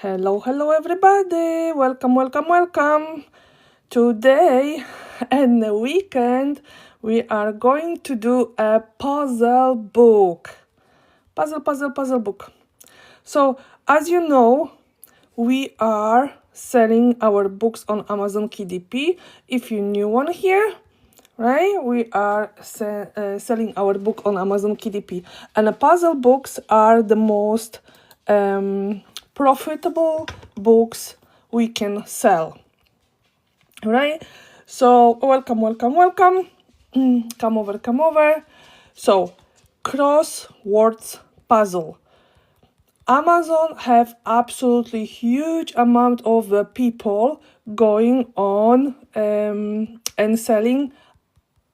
Hello everybody, welcome. Today and the weekend we are going to do a puzzle book. Puzzle book. So as you know, we are selling our books on Amazon KDP. If you're new one here, right, we are selling our book on Amazon KDP, and the puzzle books are the most profitable books we can sell, right? So welcome. Come over. So crosswords puzzle. Amazon have absolutely huge amount of people going on and selling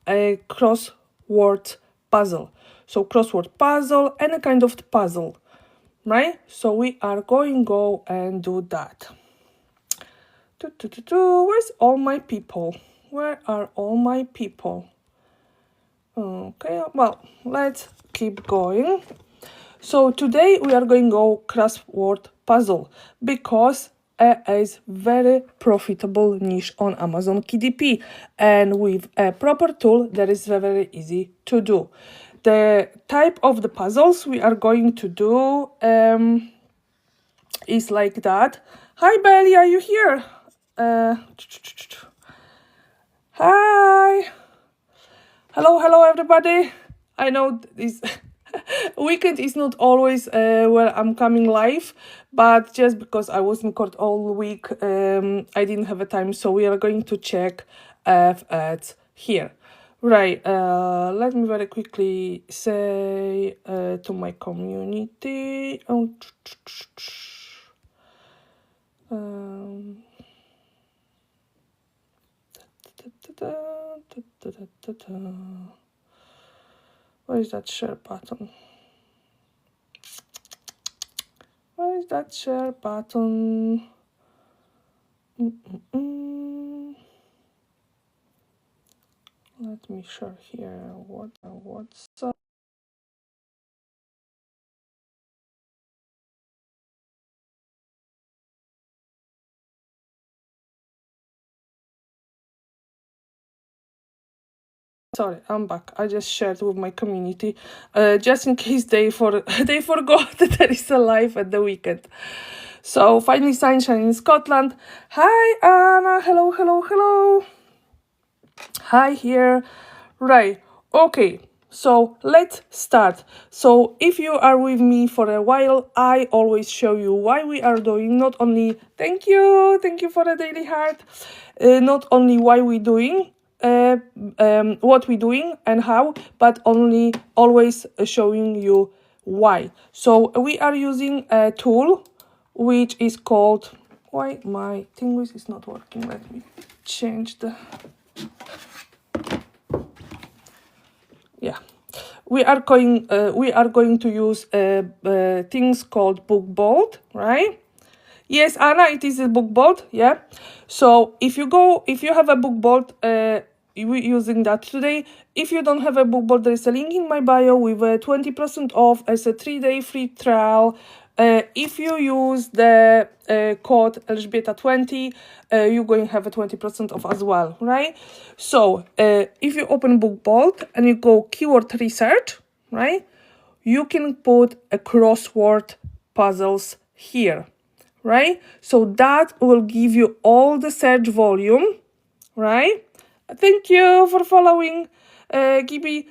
a crossword puzzle. So crossword puzzle, any kind of puzzle, right? So we are going to go and do that. Where's all my people? Where are all my people? Okay, well, let's keep going. So today we are going to go crossword puzzle because it is very profitable niche on Amazon KDP, and with a proper tool that is very easy to do. The type of the puzzles we are going to do is like that. Hi Belly, are you here? Hi. Hello everybody. I know this weekend is not always where I'm coming live, but just because I was in court all week, I didn't have a time, so we are going to check ads here. Right, let me very quickly say to my community. Where is that share button? Let me share here what's up. Sorry, I'm back. I just shared with my community, just in case they forgot that there is a live at the weekend. So finally, sunshine in Scotland. Hi Anna, hello. Hi here. Right, okay, so let's start. So if you are with me for a while, I always show you why we are doing, not only thank you for the daily heart, not only why we doing what we doing and how, but only always showing you why. So we are using a tool which is called, why my thing is not working, let me change the, yeah, we are going to use things called BookBolt, right? Yes, Anna, it is a BookBolt, yeah. So if you have a BookBolt, we're using that today. If you don't have a BookBolt, there is a link in my bio with 20% off as a 3-day free trial. If you use the code Elżbieta20, you're going to have a 20% off as well, right? So if you open BookBolt and you go keyword research, right, you can put a crossword puzzles here, right? So that will give you all the search volume, right? Thank you for following, Gibby.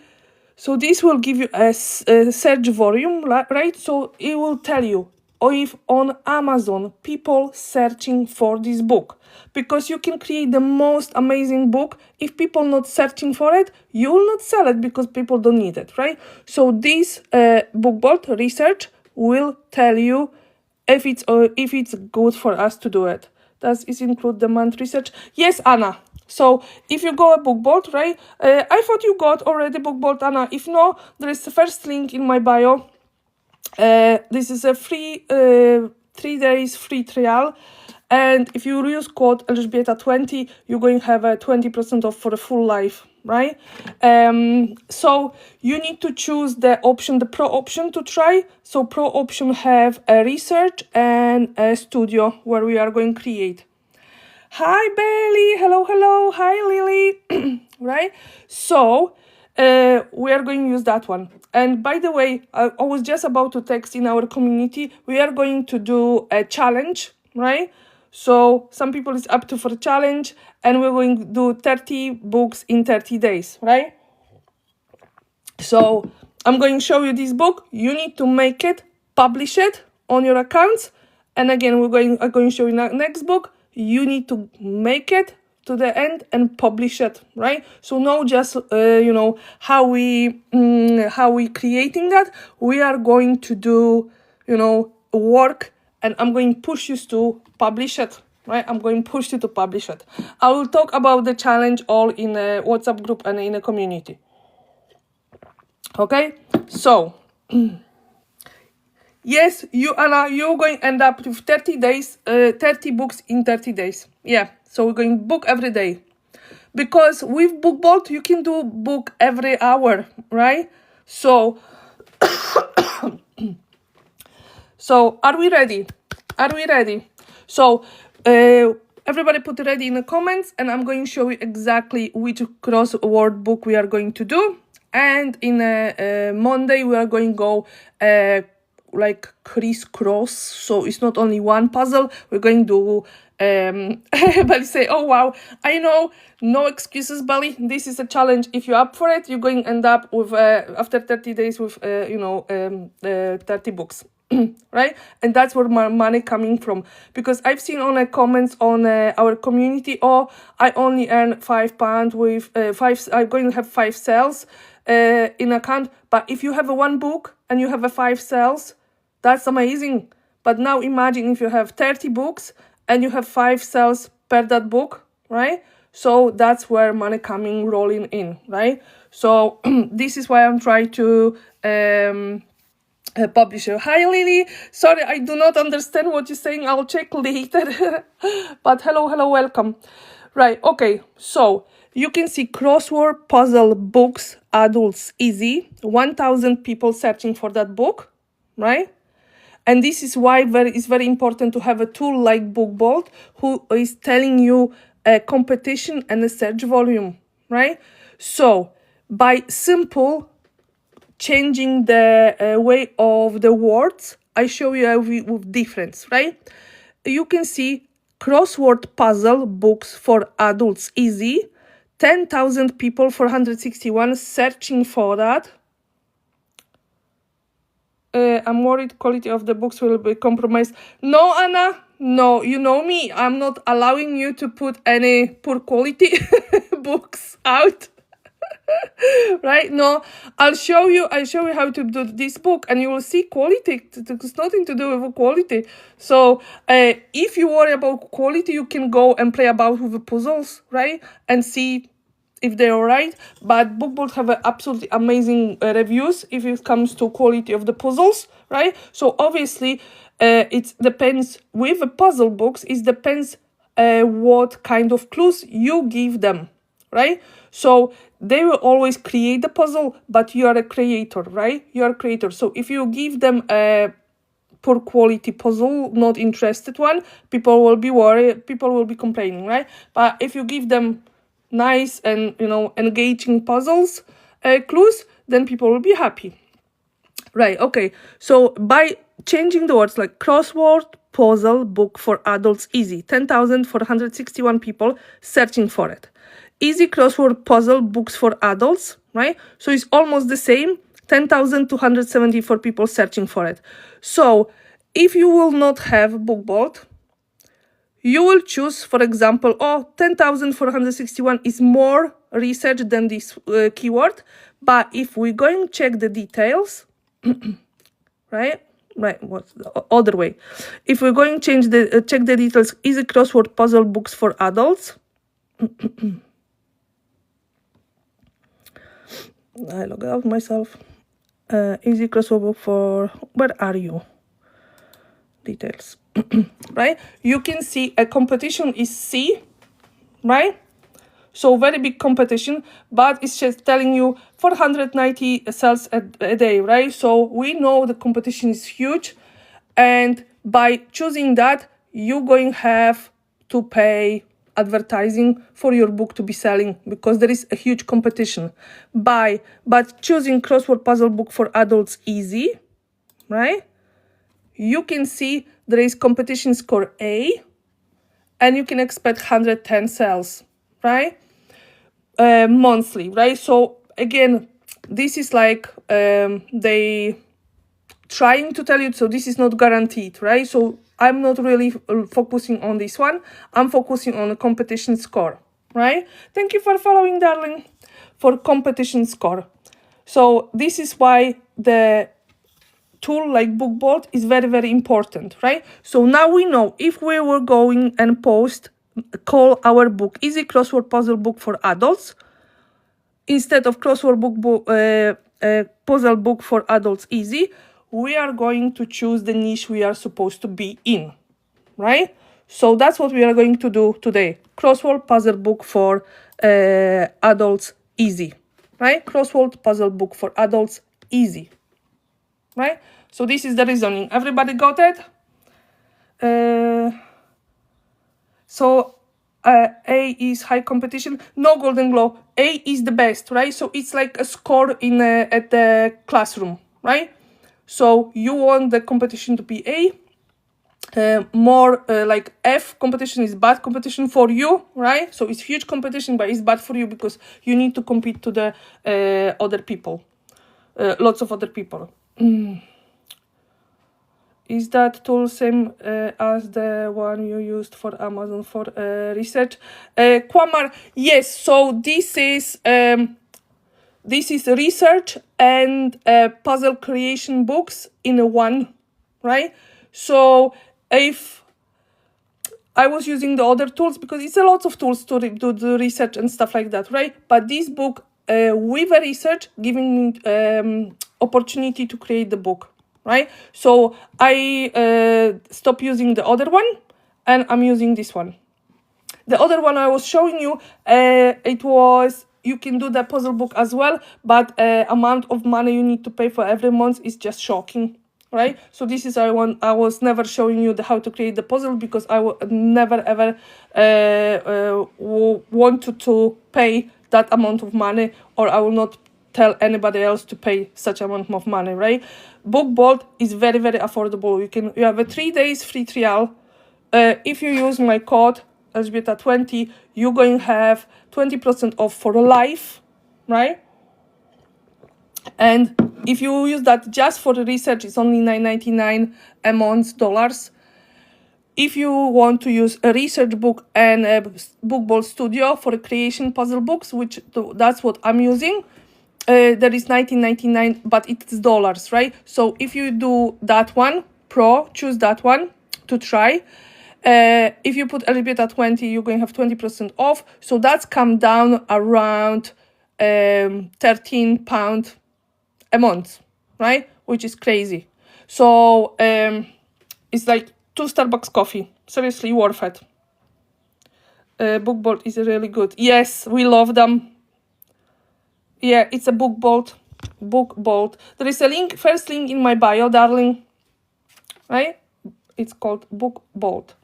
So this will give you a search volume, right? So it will tell you if on Amazon people searching for this book, because you can create the most amazing book. If people not searching for it, you will not sell it because people don't need it, right? So this BookBolt research will tell you if it's good for us to do it. Does it include demand research? Yes, Anna. So if you go a BookBolt, right? I thought you got already BookBolt, Anna. If no, there is the first link in my bio. This is a free 3 days free trial. And if you use code Elżbieta20, you're going to have a 20% off for a full life. right? So you need to choose the option, the pro option to try. So pro option have a research and a studio where we are going to create. Hi Bailey, hello, hello, hi Lily, right? So we are going to use that one. And by the way, I was just about to text in our community, we are going to do a challenge, right? So some people is up to for a challenge, and we're going to do 30 books in 30 days, right? So I'm going to show you this book. You need to make it, publish it on your accounts. And again, I'm going to show you next book. You need to make it to the end and publish it, right? So not just how we creating that. We are going to do work, and I'm going to push you to publish it, right? I'm going to push you to publish it. I will talk about the challenge all in a WhatsApp group and in a community. Okay, so yes, you're going to end up with 30 days, 30 books in 30 days. Yeah, so we're going to book every day. Because with BookBolt, you can do book every hour, right? So, so are we ready? Are we ready? So, everybody put ready in the comments, and I'm going to show you exactly which crossword book we are going to do. And in Monday, we are going to go like crisscross. So it's not only one puzzle. We're going to do, Bali say, oh, wow, I know, no excuses, Bali. This is a challenge. If you're up for it, you're going to end up with, after 30 days with, 30 books. Right? And that's where my money coming from, because I've seen on the comments on our community, oh, I only earn £5 with I'm going to have 5 sales in account. But if you have one book and you have 5 sales, that's amazing. But now imagine if you have 30 books and you have 5 sales per that book, right? So that's where money coming rolling in, right? So this is why I'm trying to publisher. Hi Lily, sorry, I do not understand what you're saying. I'll check later. But hello, welcome. Right, okay, so you can see crossword puzzle books, adults easy, 1,000 people searching for that book, right? And this is why it's very important to have a tool like BookBolt, who is telling you a competition and a search volume, right? So by simple changing the way of the words, I show you with difference, right? You can see crossword puzzle books for adults easy, 10,000 people, 461 searching for that. I'm worried quality of the books will be compromised. No, Anna, no, you know me. I'm not allowing you to put any poor quality books out. Right? No, I'll show you how to do this book, and you will see quality. It's nothing to do with quality. So if you worry about quality, you can go and play about with the puzzles, right? And see if they're all right. But BookBolt have absolutely amazing reviews if it comes to quality of the puzzles, right? So obviously it depends with the puzzle books. It depends what kind of clues you give them, right? So they will always create the puzzle, but you are a creator, right? You are a creator. So if you give them a poor quality puzzle, not interested one, people will be worried, people will be complaining, right? But if you give them nice and engaging puzzles, clues, then people will be happy. Right, okay. So by changing the words like crossword puzzle book for adults easy, 10,461 people searching for it. Easy crossword puzzle books for adults, right? So it's almost the same, 10,274 people searching for it. So if you will not have BookBolt, you will choose, for example, 10,461 is more research than this keyword. But if we're going to check the details, right, what's the other way? If we're going to check the details, easy crossword puzzle books for adults. I log out myself. Easy crossword book for, where are you? Details. Right? You can see a competition is C, right? So very big competition, but it's just telling you 490 sales a day, right? So we know the competition is huge, and by choosing that, you're going to have to pay advertising for your book to be selling, because there is a huge competition. But choosing crossword puzzle book for adults easy, right? You can see there is competition score A, and you can expect 110 sales, right? Monthly, right? So again, this is like they trying to tell you, so this is not guaranteed, right? So I'm not really focusing on this one. I'm focusing on the competition score, right? Thank you for following, darling, for competition score. So this is why the tool like BookBolt is very, very important, right? So now we know if we were going and call our book Easy Crossword Puzzle Book for Adults, instead of Crossword Puzzle Book for Adults Easy, we are going to choose the niche we are supposed to be in, right? So that's what we are going to do today. Crossword Puzzle Book for Adults Easy, right? Crossword Puzzle Book for Adults Easy, right? So this is the reasoning. Everybody got it? A is high competition, no golden glow. A is the best, right? So it's like a score at the classroom, right? So you want the competition to be A. More like F competition is bad competition for you, right? So it's huge competition, but it's bad for you because you need to compete to the other people, lots of other people. Is that tool same as the one you used for Amazon for research? Kwamar, yes. So this is research and puzzle creation books in one, right? So if I was using the other tools, because it's a lot of tools to do the research and stuff like that, right? But this book with a research giving me opportunity to create the book, right? So I stopped using the other one and I'm using this one. The other one I was showing you, it was, you can do the puzzle book as well, but amount of money you need to pay for every month is just shocking, right? So this is I was never showing you how to create the puzzle, because I never ever wanted to pay that amount of money, or I will not tell anybody else to pay such amount of money, right? BookBolt is very, very affordable. You have a 3 days free trial. If you use my code Elżbieta20, you're going to have 20% off for life, right? And if you use that just for the research, it's only $9.99 a month dollars. If you want to use a research book and a BookBolt Studio for creation puzzle books, which that's what I'm using, there is $19.99, but it's dollars, right? So if you do that one, Pro, choose that one to try. If you put Elżbieta20, you're going to have 20% off. So that's come down around £13 a month, right? Which is crazy. So it's like 2 Starbucks coffee. Seriously worth it. BookBolt is really good. Yes, we love them. Yeah, it's a BookBolt. BookBolt. There is a link, first link in my bio, darling. Right? It's called BookBolt.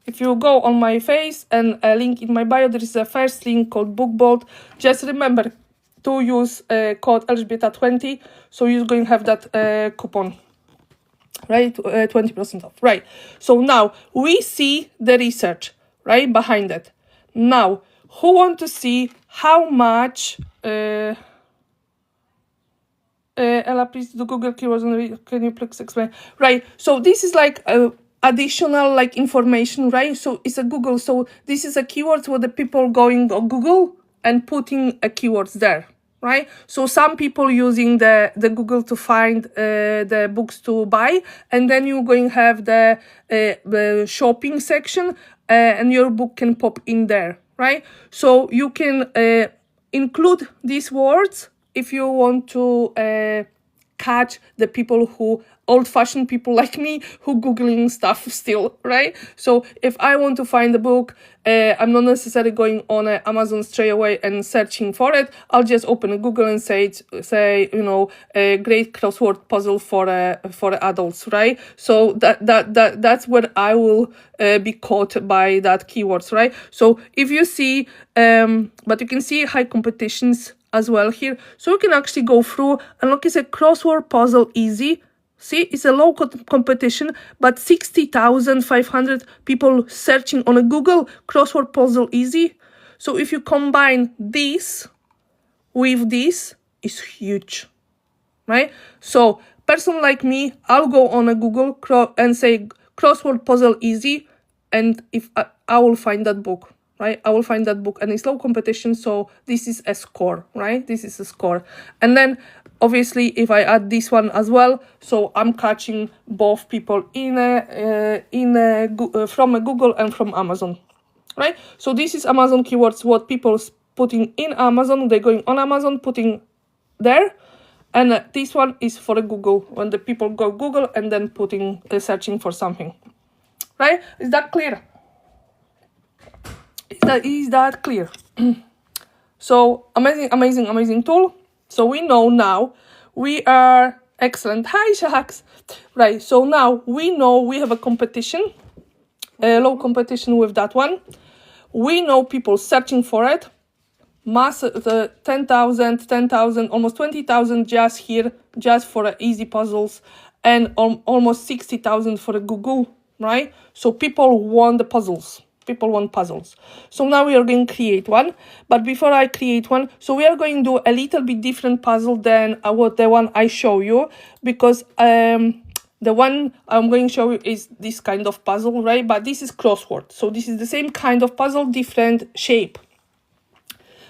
If you go on my face and a link in my bio, there is a first link called BookBolt. Just remember to use code Elżbieta20, so you're going to have that coupon, right? 20% off, right? So now we see the research, right, behind it. Now, who want to see how much? Ella, please do Google keywords. Can you please explain? Right. So this is like additional like information, right? So it's a Google. So this is a keywords where the people going on Google and putting a keywords there, right? So some people using the Google to find the books to buy, and then you're going to have the shopping section, and your book can pop in there, right? So you can include these words if you want to catch the people who old-fashioned people like me who Googling stuff still, right? So if I want to find a book, I'm not necessarily going on Amazon straight away and searching for it. I'll just open a Google and say a great crossword puzzle for adults, right? So that's where I will be caught by that keywords, right? So if you see, but you can see high competitions as well here. So you can actually go through and look, it's a crossword puzzle easy. See, it's a low competition, but 60,500 people searching on a Google crossword puzzle easy. So if you combine this with this, it's huge, right? So person like me, I'll go on a Google and say crossword puzzle easy, and if I will find that book, right? I will find that book, and it's low competition, so this is a score, right? This is a score. And then obviously if I add this one as well, so I'm catching both people from a Google and from Amazon, right? So this is Amazon keywords, what people putting in Amazon, they're going on Amazon, putting there. And this one is for a Google, when the people go Google and then putting searching for something, right? Is that clear? Is that clear? So amazing tool. So we know now we are excellent. Hi, Shahaks. Right. So now we know we have a competition, low competition with that one. We know people searching for it. The 10,000, almost 20,000 just here, just for easy puzzles, and almost 60,000 for a Google, right? So people want the puzzles. People want puzzles. So now we are going to create one. But before I create one, so we are going to do a little bit different puzzle than the one I show you, because the one I'm going to show you is this kind of puzzle, right? But this is crossword. So this is the same kind of puzzle, different shape.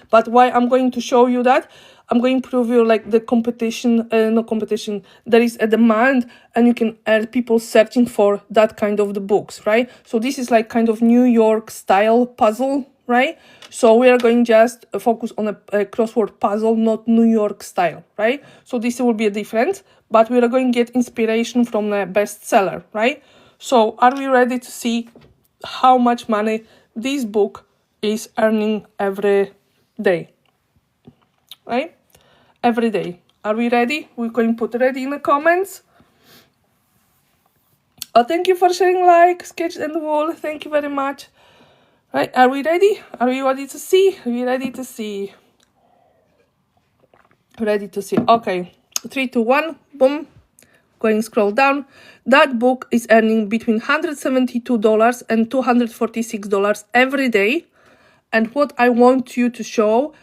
But why I'm going to show you that, I'm going to prove you like the competition, there is a demand, and you can have people searching for that kind of the books, right? So this is like kind of New York style puzzle, right? So we are going just focus on a crossword puzzle, not New York style, right? So this will be a difference, but we are going to get inspiration from the bestseller, right? So are we ready to see how much money this book is earning every day, right? Every day. Are we ready? We're going to put ready in the comments. Oh, thank you for sharing, like Sketch and Wall. Thank you very much. Right, are we ready? Are we ready to see? Are we ready to see? Ready to see. Okay, 3, 2, 1, boom. Going scroll down. That book is earning between $172 and $246 every day. And what I want to show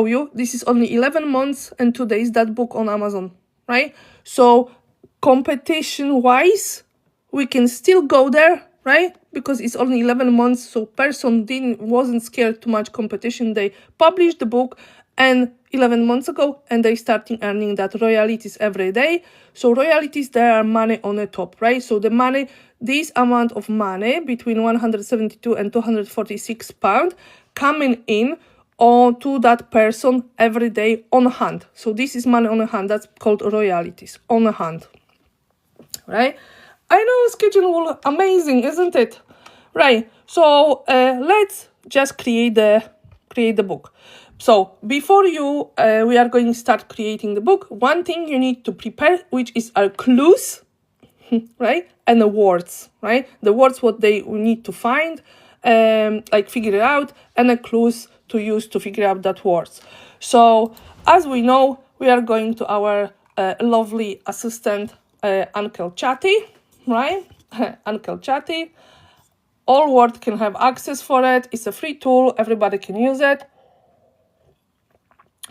you, this is only 11 months and 2 days, that book on Amazon, right? So competition wise, we can still go there, right? Because it's only 11 months, so person wasn't scared too much competition. They published the book and 11 months ago, and they starting earning that royalties every day. So royalties, there are money on the top, right? So the money, this amount of money between 172 and 246 pounds coming in to that person every day on hand. So this is money on hand. That's called royalties on hand, right? I know, schedule, amazing, isn't it? Right. So let's just create the book. So before we are going to start creating the book, one thing you need to prepare, which is our clues, right? And the words, right? The words, what they need to find, like figure it out, and the clues to use to figure out that words. So as we know, we are going to our lovely assistant, Uncle Chatty, right? Uncle Chatty. All words can have access for it. It's a free tool. Everybody can use it.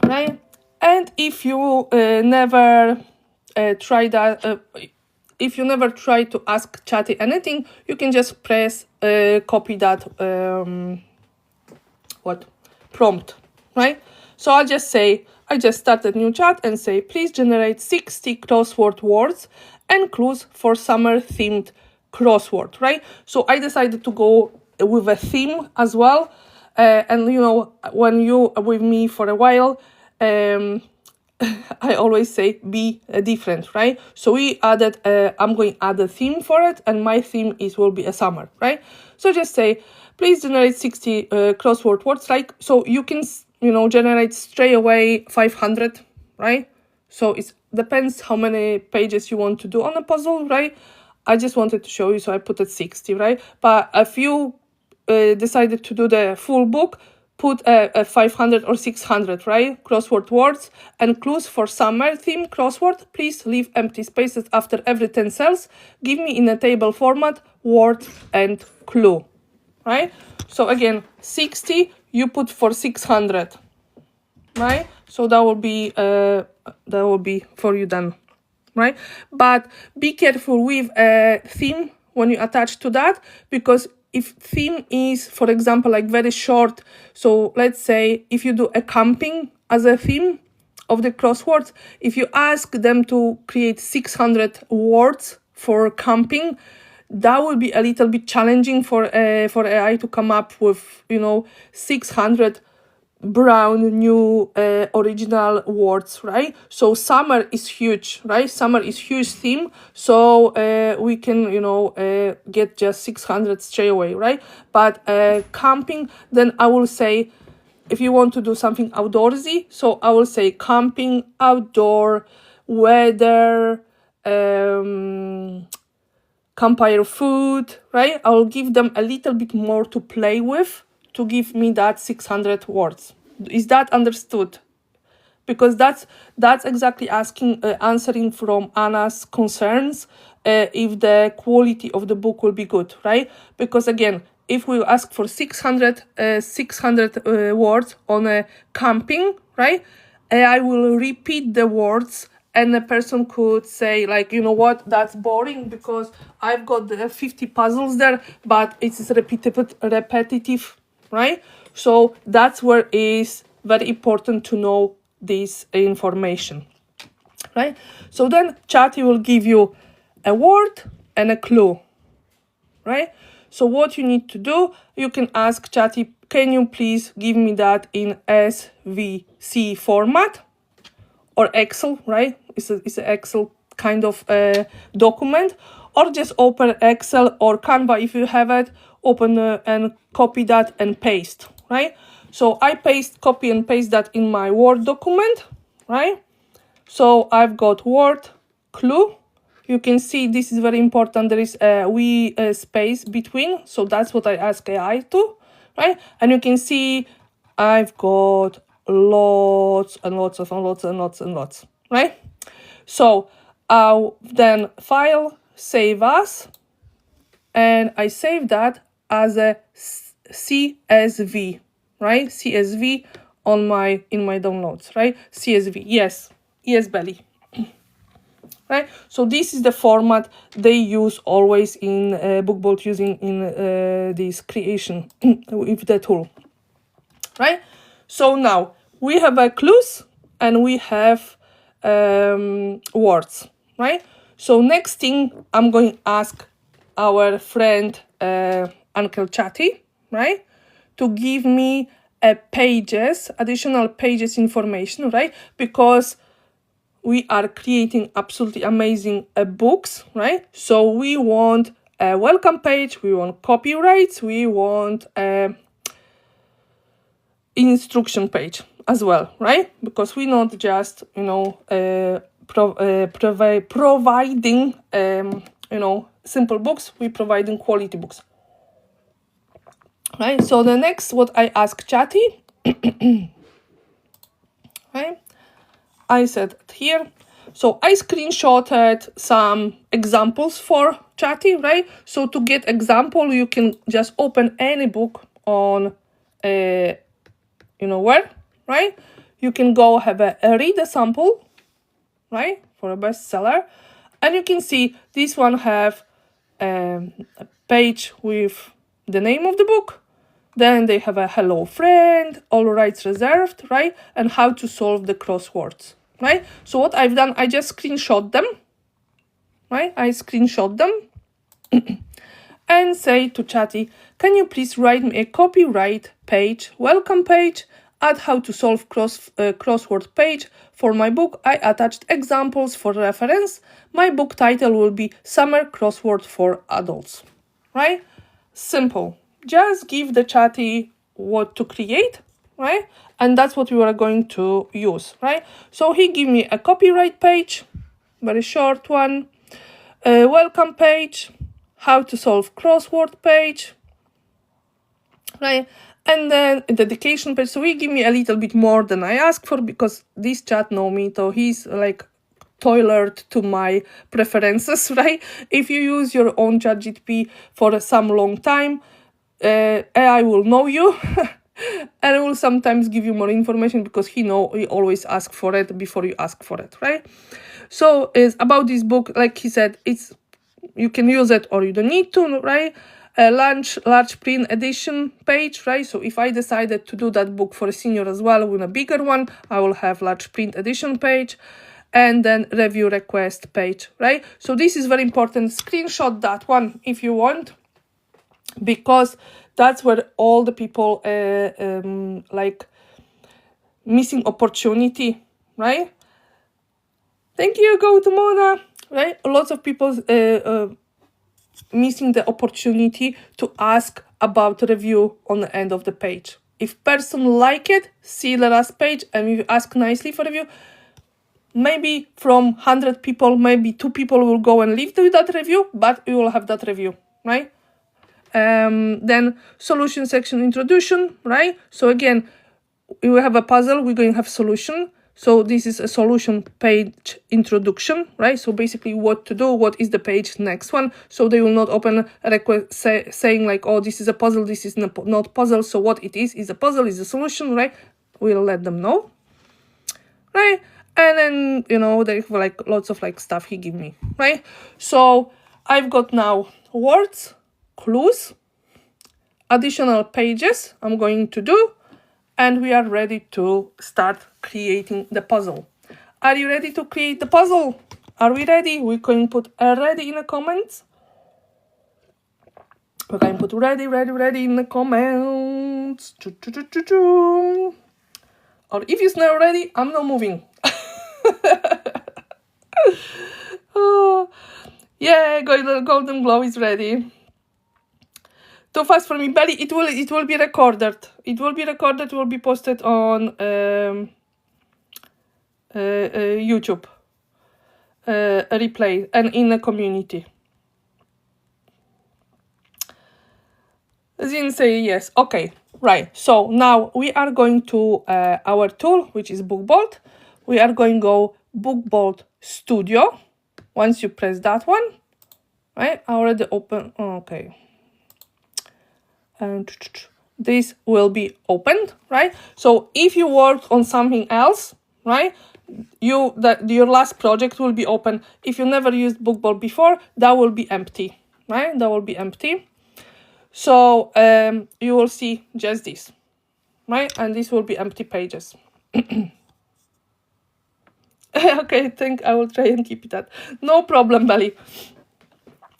Right? And if you never try that, if you never try to ask Chatty anything, you can just press copy that prompt, right? So I'll just say, I just started new chat and say, please generate 60 crossword words and clues for summer themed crossword, right? So I decided to go with a theme as well. And you know, when you are with me for a while, I always say be different, right? So we added, I'm going to add a theme for it, and my theme will be a summer, right? So just say, please generate 60 crossword words, like, so you can, generate straight away 500, right? So it depends how many pages you want to do on a puzzle, right? I just wanted to show you, so I put it 60, right? But if you decided to do the full book, put a 500 or 600, right? Crossword words and clues for summer theme crossword. Please leave empty spaces after every 10 cells. Give me in a table format, word and clue, right? So again, 60 you put for 600, right? So that will be for you done, right? But be careful with a theme when you attach to that, because if theme is, for example, like very short, so let's say if you do a camping as a theme of the crosswords, if you ask them to create 600 words for camping, that will be a little bit challenging for AI to come up with 600 brown new original words, right? So summer is huge, right? Summer is huge theme, so we can get just 600 straight away, right? But camping, then I will say, if you want to do something outdoorsy, so I will say camping, outdoor, weather, campfire food, right? I will give them a little bit more to play with to give me that 600 words. Is that understood? Because that's exactly answering from Anna's concerns, if the quality of the book will be good, right? Because again, if we ask for 600 words on a camping, right, AI will repeat the words, and a person could say, like, you know what, that's boring because I've got the 50 puzzles there, but it's repetitive, right? So that's where it is very important to know this information, right? So then Chatty will give you a word and a clue, right? So what you need to do, you can ask Chatty, can you please give me that in SVC format or Excel, right? It's an Excel kind of document, or just open Excel or Canva if you have it, open and copy that and paste, right? So I copy and paste that in my Word document, right? So I've got word, clue. You can see this is very important. There is a wee space between. So that's what I ask AI to, right? And you can see I've got lots and lots and lots, right? So I'll then file, save as, and I save that as a CSV, right? CSV in my downloads, right? CSV, yes, Belly. Right, so this is the format they use always in BookBolt, using in this creation with the tool, right? So now we have clues and we have words, right? So next thing, I'm going to ask our friend Uncle Chatty, right, to give me additional pages information, right? Because we are creating absolutely amazing books, right? So we want a welcome page, we want copyrights, we want a instruction page as well, right? Because we're not just, providing, simple books, we're providing quality books, right? So the next, what I ask Chatty, right? I said here, so I screenshotted some examples for Chatty, right? So to get example, you can just open any book on, where, right? You can go have a read a sample, right, for a bestseller, and you can see this one have a page with the name of the book. Then they have a hello friend, all rights reserved, right? And how to solve the crosswords, right? So what I've done, I just screenshot them, right? I screenshot them and say to Chatty, can you please write me a copyright page, welcome page, Add how to solve crossword page. For my book, I attached examples for reference. My book title will be Summer Crossword for Adults. Right? Simple. Just give the chatty what to create, right? And that's what we are going to use, right? So he gave me a copyright page, very short one, a welcome page, how to solve crossword page, right? And then a dedication page. So he give me a little bit more than I asked for, because this chat know me, so he's like tailored to my preferences, right? If you use your own ChatGPT for some long time, AI will know you and will sometimes give you more information, because he always ask for it before you ask for it, right? So it's about this book, like he said, you can use it or you don't need to, right? A large print edition page, right? So if I decided to do that book for a senior as well with a bigger one, I will have large print edition page, and then review request page, right? So this is very important. Screenshot that one if you want, because that's where all the people like missing opportunity, right? Thank you, go to Mona, right? Lots of people missing the opportunity to ask about review on the end of the page. If person like it, see the last page, and you ask nicely for review, maybe from 100 people, maybe 2 people will go and leave that review, but you will have that review, right? Then solution section introduction, right? So again, we will have a puzzle, we're going to have solution. So this is a solution page introduction, right? So basically what to do, what is the page next one. So they will not open a request saying like, oh, this is a puzzle, this is not puzzle. So what it is a puzzle, is a solution, right? We'll let them know, right? And then, they have like lots of like stuff he give me, right? So I've got now words, clues, additional pages I'm going to do, and we are ready to start creating the puzzle. Are you ready to create the puzzle? Are we ready? We can put ready in the comments. We can put ready in the comments. Or if it's not ready, I'm not moving. Oh, yeah, golden glow is ready. Too fast for me, Belly. It will be recorded. It will be recorded. Will be posted on YouTube, a replay, and in the community. Zin say yes. Okay, right. So now we are going to our tool, which is BookBolt. We are going to go BookBolt Studio. Once you press that one, right? I already open. Okay. And this will be opened, right? So if you work on something else, right, your last project will be open. If you never used BookBolt before, that will be empty, right? That will be empty. So you will see just this, right? And this will be empty pages. Okay, I think I will try and keep that. No problem, Belly.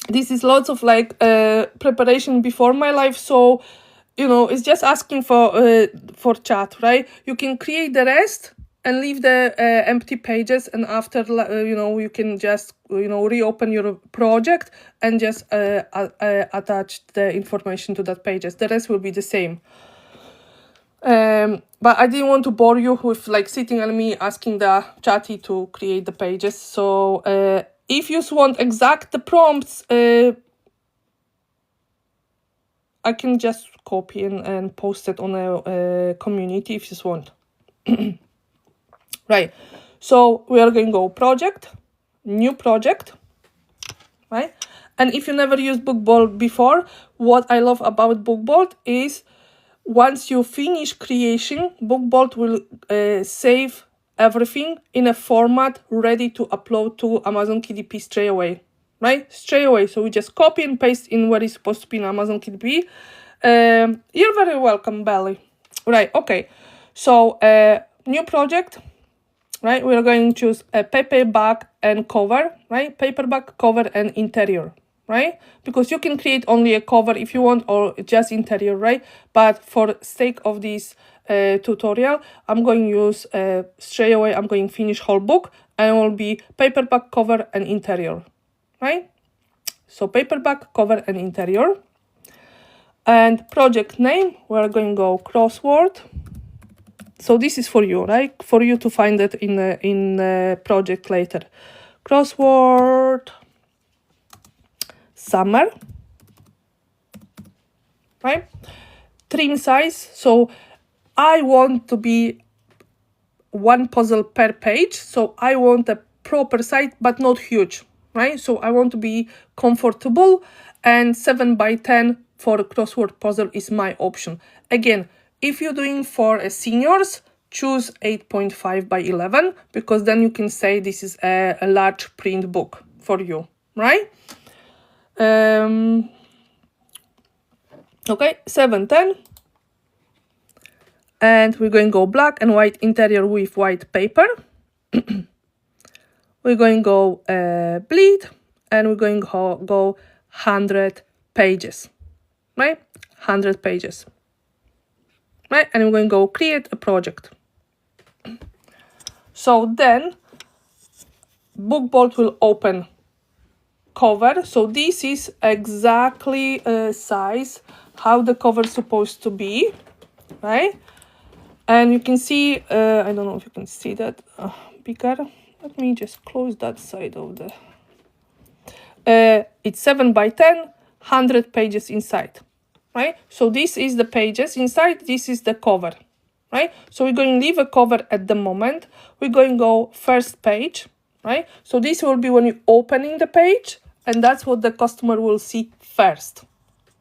This is lots of like preparation before my life, so it's just asking for chat, right? You can create the rest and leave the empty pages, and after you can just reopen your project and just attach the information to that pages. The rest will be the same. But I didn't want to bore you with like sitting on me asking the chatty to create the pages. So if you want the prompts, I can just copy and post it on a community if you want. Right. So we are going to go project, new project, right? And if you never used BookBolt before, what I love about BookBolt is once you finish creation, BookBolt will save everything in a format ready to upload to Amazon KDP straight away, right? Straight away. So we just copy and paste in where it's supposed to be in Amazon KDP. You're very welcome, Belly. Right, okay. So new project, right? We're going to choose a paperback and cover, right? Paperback, cover, and interior, right? Because you can create only a cover if you want, or just interior, right? But for sake of this tutorial, I'm going to use straight away, I'm going to finish whole book, and it will be paperback cover and interior, right? So paperback cover and interior. And project name, we're going to go Crossword. So this is for you, right? For you to find it in project later. Crossword summer, right? Trim size. So I want to be one puzzle per page. So I want a proper size, but not huge, right? So I want to be comfortable, and 7 by 10 for a crossword puzzle is my option. Again, if you're doing for seniors, choose 8.5 by 11, because then you can say this is a large print book for you, right? Okay, 710. And we're going to go black and white interior with white paper. We're going to go bleed, and we're going to go 100 pages, right? 100 pages, right? And we're going to go create a project. So then BookBolt will open cover. So this is exactly size how the cover is supposed to be, right? And you can see, I don't know if you can see that bigger. Let me just close that side of the... it's 7 by 10, 100 pages inside, right? So this is the pages inside, this is the cover, right? So we're going to leave a cover at the moment. We're going to go first page, right? So this will be when you're opening the page, and that's what the customer will see first,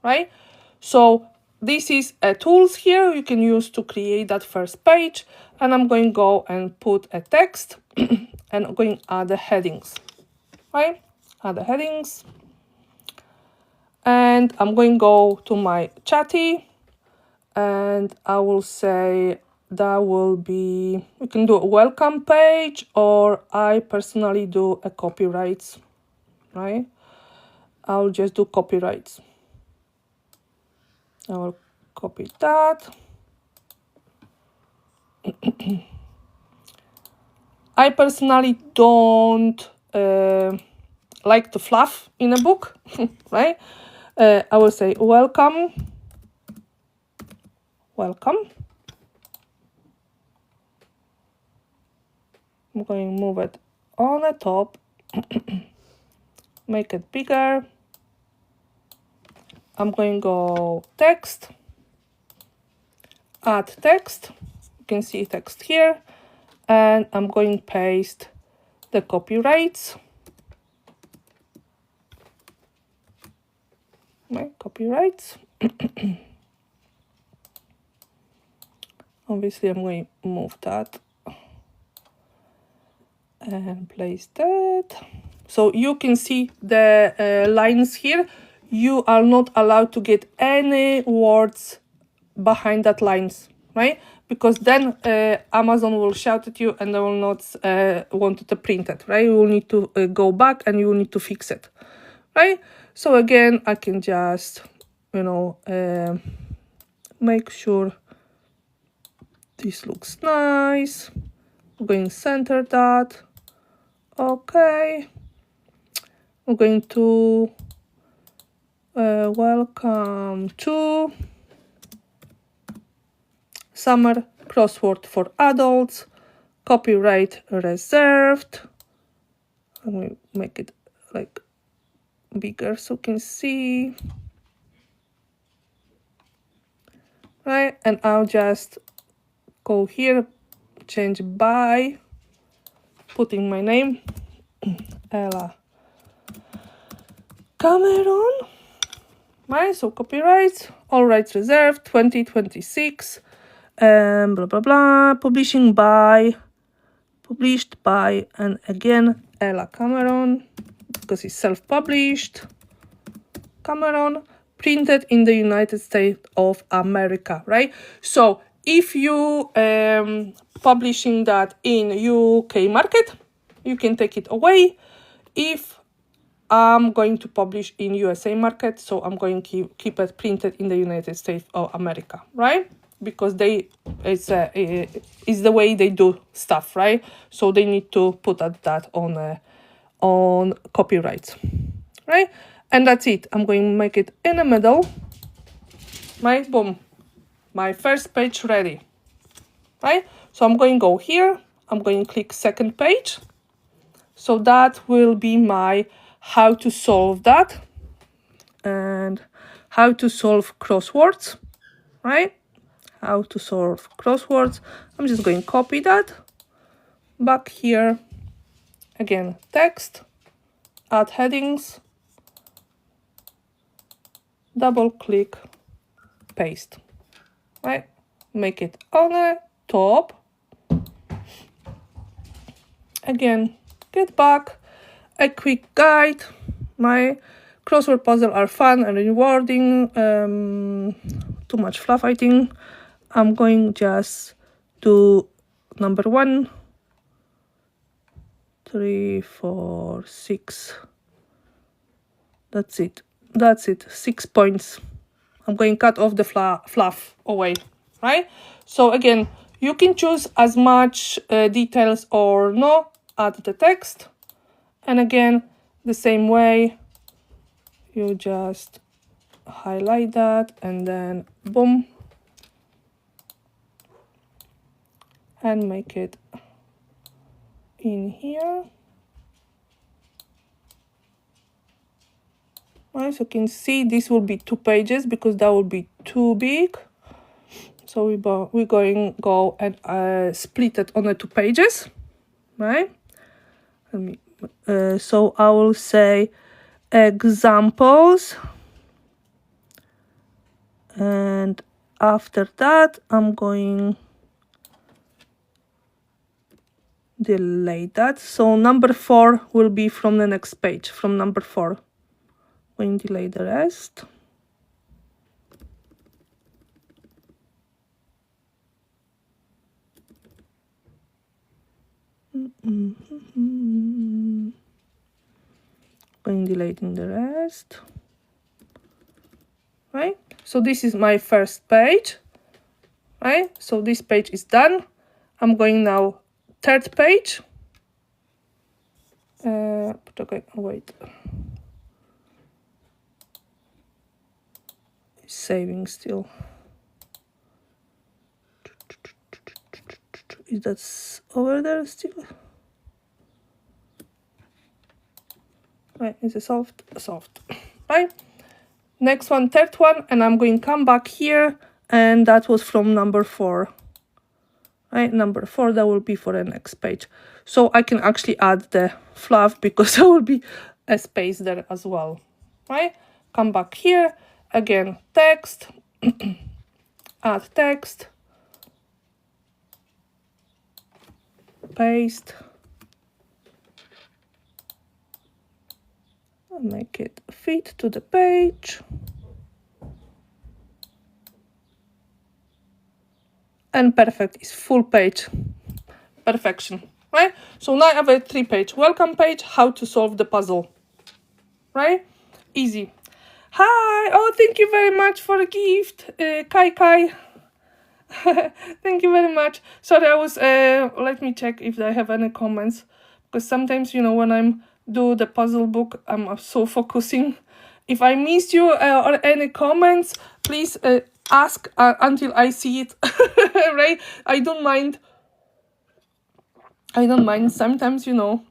right? So this is tools here you can use to create that first page, and I'm going to go and put a text and I'm going to add the headings, right? Add the headings, and I'm going to go to my chatty, and I will say that will be, you can do a welcome page, or I personally do a copyrights, right? I'll just do copyrights. I will copy that. I personally don't like to fluff in a book, right? I will say welcome, welcome. I'm going to move it on the top, make it bigger. I'm going to go text, add text. You can see text here, and I'm going to paste the copyrights. My copyrights. Obviously, I'm going to move that and place that. So you can see the lines here. You are not allowed to get any words behind that lines, right? Because then Amazon will shout at you and they will not want it to print it, right? You will need to go back and you will need to fix it, right? So again, I can just, make sure this looks nice. I'm going to center that. Okay. I'm going to welcome to Summer Crossword for Adults, copyright reserved. Let me make it like bigger so you can see. Right, and I'll just go here, change by, putting my name, Ella Cameron. Right, so copyrights, all rights reserved, 2026, blah blah blah, published by, and again Ella Cameron, because it's self-published. Cameron, printed in the United States of America, right? So if you publishing that in UK market, you can take it away. If I'm going to publish in USA market, so I'm going to keep it printed in the United States of America, right? because it's the way they do stuff, right? So they need to put that on copyright, right? And that's it. I'm going to make it in the middle, right? Boom, my first page ready, right? So I'm going to go here. I'm going to click second page. So that will be my how to solve that and how to solve crosswords, right? How to solve crosswords. I'm just going to copy that back here. Again, text, add headings, double click, paste, right? Make it on the top. Again, get back, a quick guide. My crossword puzzles are fun and rewarding. Too much fluff, I think. I'm going just to number 1, 3, 4, 6. That's it. 6 points. I'm going to cut off the fluff away, right? So again, you can choose as much details or no. Add the text. And again, the same way, you just highlight that and then boom. And make it in here. Right, so you can see this will be 2 pages because that will be too big. So we're going to go and split it on the 2 pages, right? So I will say examples, and after that I'm going delete that. So number 4 will be from the next page, from number 4. Going to delete the rest. Going deleting the rest. Right? So this is my first page. Right? So this page is done. I'm going now 3rd page. Okay, wait. It's saving still. Is that over there still? Right, is it solved? Solved. Right? Next one, 3rd one, and I'm going to come back here, and that was from number 4. Right, number 4, that will be for the next page. So I can actually add the fluff because there will be a space there as well. Right? Come back here, again, text, add text, paste, make it fit to the page. And perfect, is full page. Perfection, right? So now I have a 3-page welcome page, how to solve the puzzle, right? Easy. Hi, oh, thank you very much for the gift, Kai. Thank you very much. Sorry, I was, let me check if I have any comments, because sometimes, you know, when I'm do the puzzle book, I'm so focusing. If I missed you or any comments, please ask until I see it. Right? I don't mind sometimes, you know.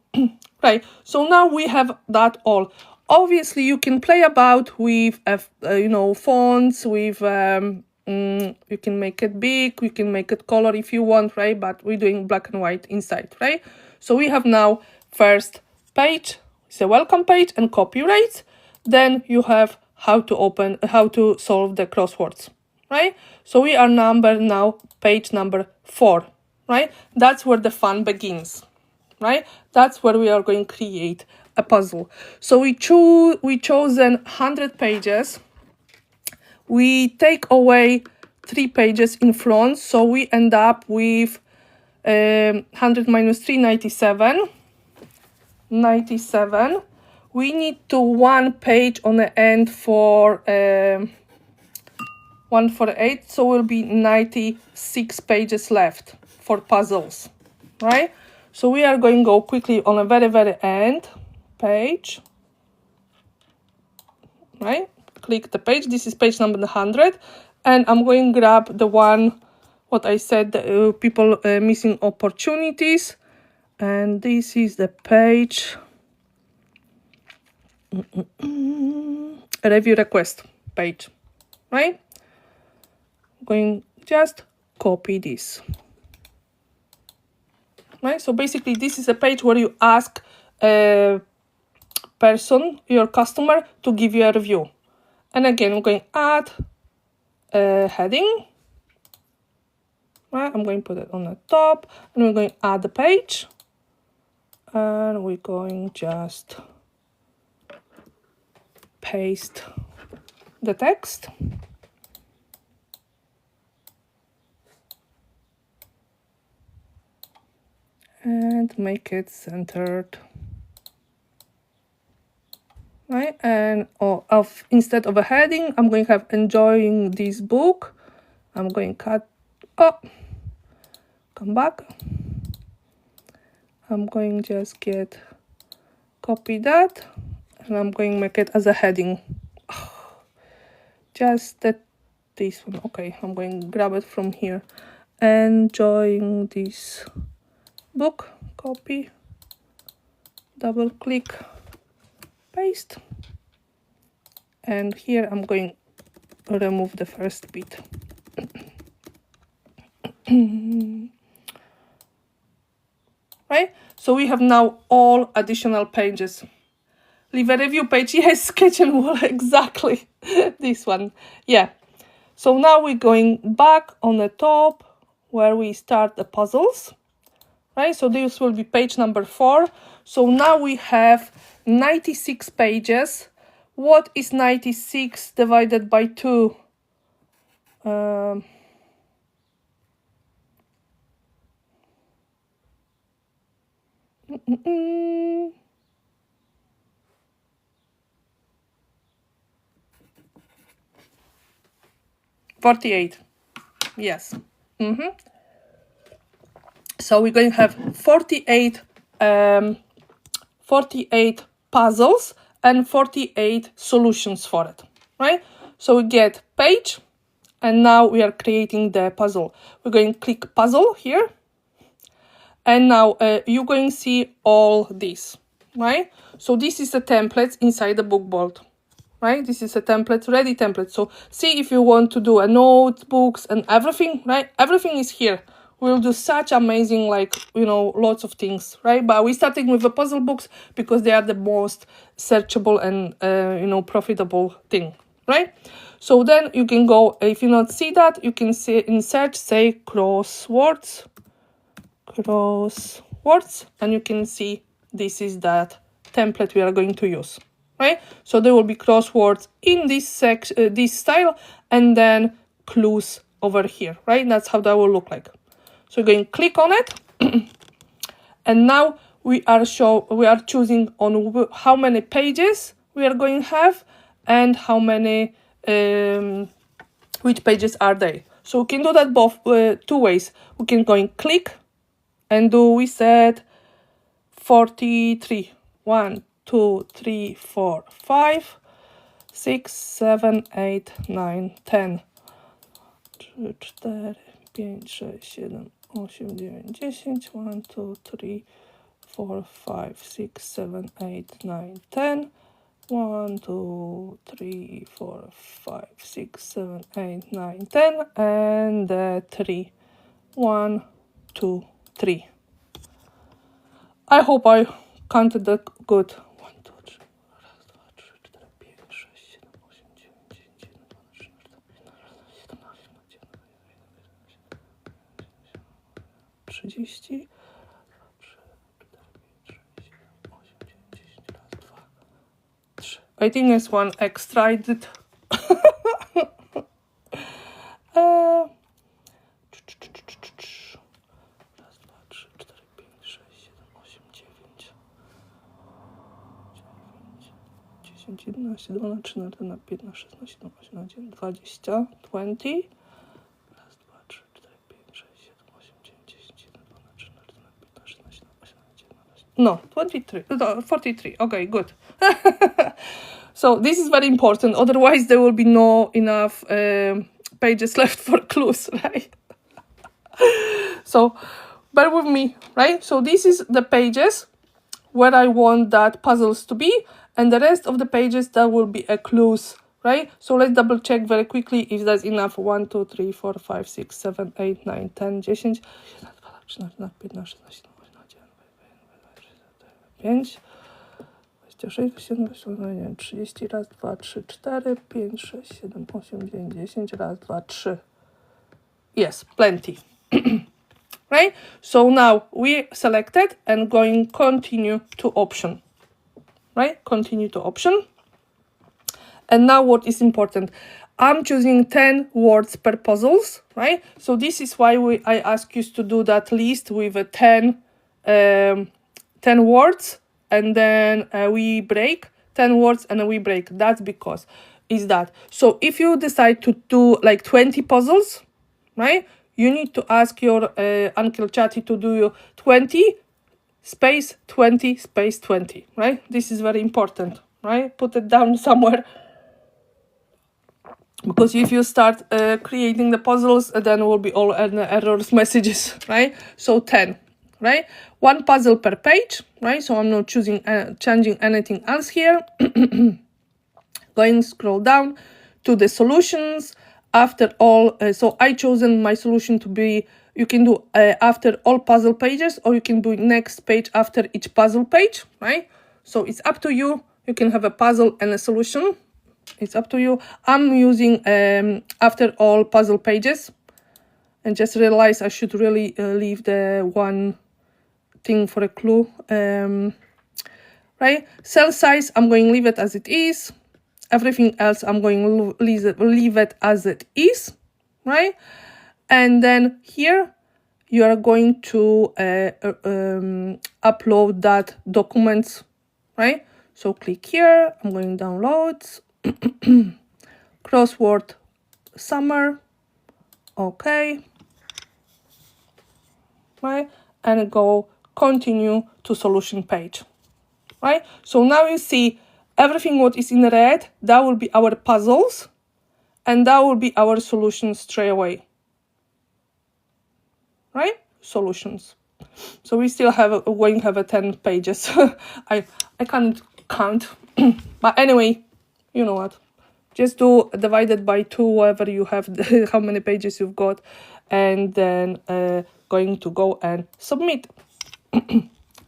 Right, so now we have that all. Obviously you can play about with you know, fonts, with you can make it big, you can make it color if you want, right? But we're doing black and white inside, right? So we have now first page, it's a welcome page and copyright. Then you have how to solve the crosswords, right? So we are now page number 4, right? That's where the fun begins, right? That's where we are going to create a puzzle. So we chosen 100 pages. We take away 3 pages in front, so we end up with 100 minus 3, 97. 97. We need to 1 page on the end for 148, so will be 96 pages left for puzzles, right? So we are going to go quickly on a very end page, right? Click the page. This is page number 100, and I'm going to grab the one what I said, people missing opportunities, and this is the page review request page, right? Going just copy this, right? So basically this is a page where you ask a person, your customer, to give you a review. And again, I'm going to add a heading, right? I'm going to put it on the top, and we're going to add the page, and we're going just paste the text. And make it centered, right? And instead of a heading, I'm going to have enjoying this book. I'm going to cut up, come back. I'm going to just copy that, and I'm going to make it as a heading. Just this one. Okay, I'm going to grab it from here. Enjoying this book, copy, double click, paste, and here I'm going to remove the first bit. Right, so we have now all additional pages. Leave a review page. Yes, sketch and wall, exactly. This one, yeah. So now we're going back on the top where we start the puzzles. Right, so this will be page number 4. So now we have 96 pages. What is 96 divided by 2? 48. Yes. So we're going to have 48 puzzles and 48 solutions for it, right? So we get page, and now we are creating the puzzle. We're going to click puzzle here, and now you're going to see all this, right? So this is the templates inside the book board, right? This is a template, ready template. So see if you want to do a notebooks and everything, right? Everything is here. We'll do such amazing, like, you know, lots of things, right? But we're starting with the puzzle books because they are the most searchable and, you know, profitable thing, right? So then you can go, if you not see that, you can see in search, say crosswords, and you can see this is that template we are going to use, right? So there will be crosswords in this section, this style, and then clues over here, right? That's how that will look like. So we're going to click on it, and now we are choosing on how many pages we are going to have and how many which pages are they. So we can do that both two ways. We can go and click and do, we said 43. 1, 2, 3, 4, 5, 6, 7, 8, 9, 10. 3, 4, 5, 6, 7, 8, 9, 10. 1, 2, 3, 4, 5, 6, 7, 8, 9, 10. 1, 2, 3, 4, 5, 6, 7, 8, 9, 10. And 3. 1, 2, 3. I hope I counted that good. 1, 2, 3, 4, 5, 6, 7, 8, 9, 10. 30. I think there's one extra I did. 11, 12, 13, 15, 16, 17, 20, 20. Raz, dwa, trzy, cztery, pięć, sześć, 7, 8, 9, 10, 11, 12, 13, 14, 15, 16, 17, 18, 19. No, 23, 43. Okay, good. So this is very important. Otherwise, there will be no enough pages left for clues, right? So bear with me, right? So this is the pages where I want that puzzles to be, and the rest of the pages that will be a clues, right? So let's double check very quickly if that's enough. 1, 2, 3, 4, 5, 6, 7, 8, 9, 10, 10, 11, 12, 13, 15, 16, 17, 26, 27, 30, raz, 2, 3, 4, 5, 6, 7, 8, 9, 10, raz, 2, 3. Yes, plenty. Right? So now we selected and going continue to option. Right? Continue to option. And now what is important? I'm choosing 10 words per puzzles, right? So this is why I ask you to do that list with 10 words, and then we break 10 words and we break. That's because is that. So if you decide to do like 20 puzzles, right? You need to ask your Uncle Chatty to do 20 space 20 space 20, right? This is very important, right? Put it down somewhere. Because if you start creating the puzzles, then will be all errors messages, right? So 10, right? One puzzle per page, right? So I'm not changing anything else here. Going scroll down to the solutions. After all, so I chosen my solution to be, you can do after all puzzle pages, or you can do next page after each puzzle page, right? So it's up to you. You can have a puzzle and a solution. It's up to you. I'm using after all puzzle pages, and just realized I should really leave the one thing for a clue. Right? Cell size, I'm going to leave it as it is. Everything else, I'm going to leave it as it is, right? And then here, you are going to upload that documents, right? So click here, I'm going downloads, Crossword Summer, okay, right? And go continue to solution page, right? So now you see everything what is in red, that will be our puzzles, and that will be our solutions straight away. Right? Solutions. So we still have going to have 10 pages. I can't count. But anyway, you know what? Just do divided by 2, whatever you have, how many pages you've got, and then going to go and submit.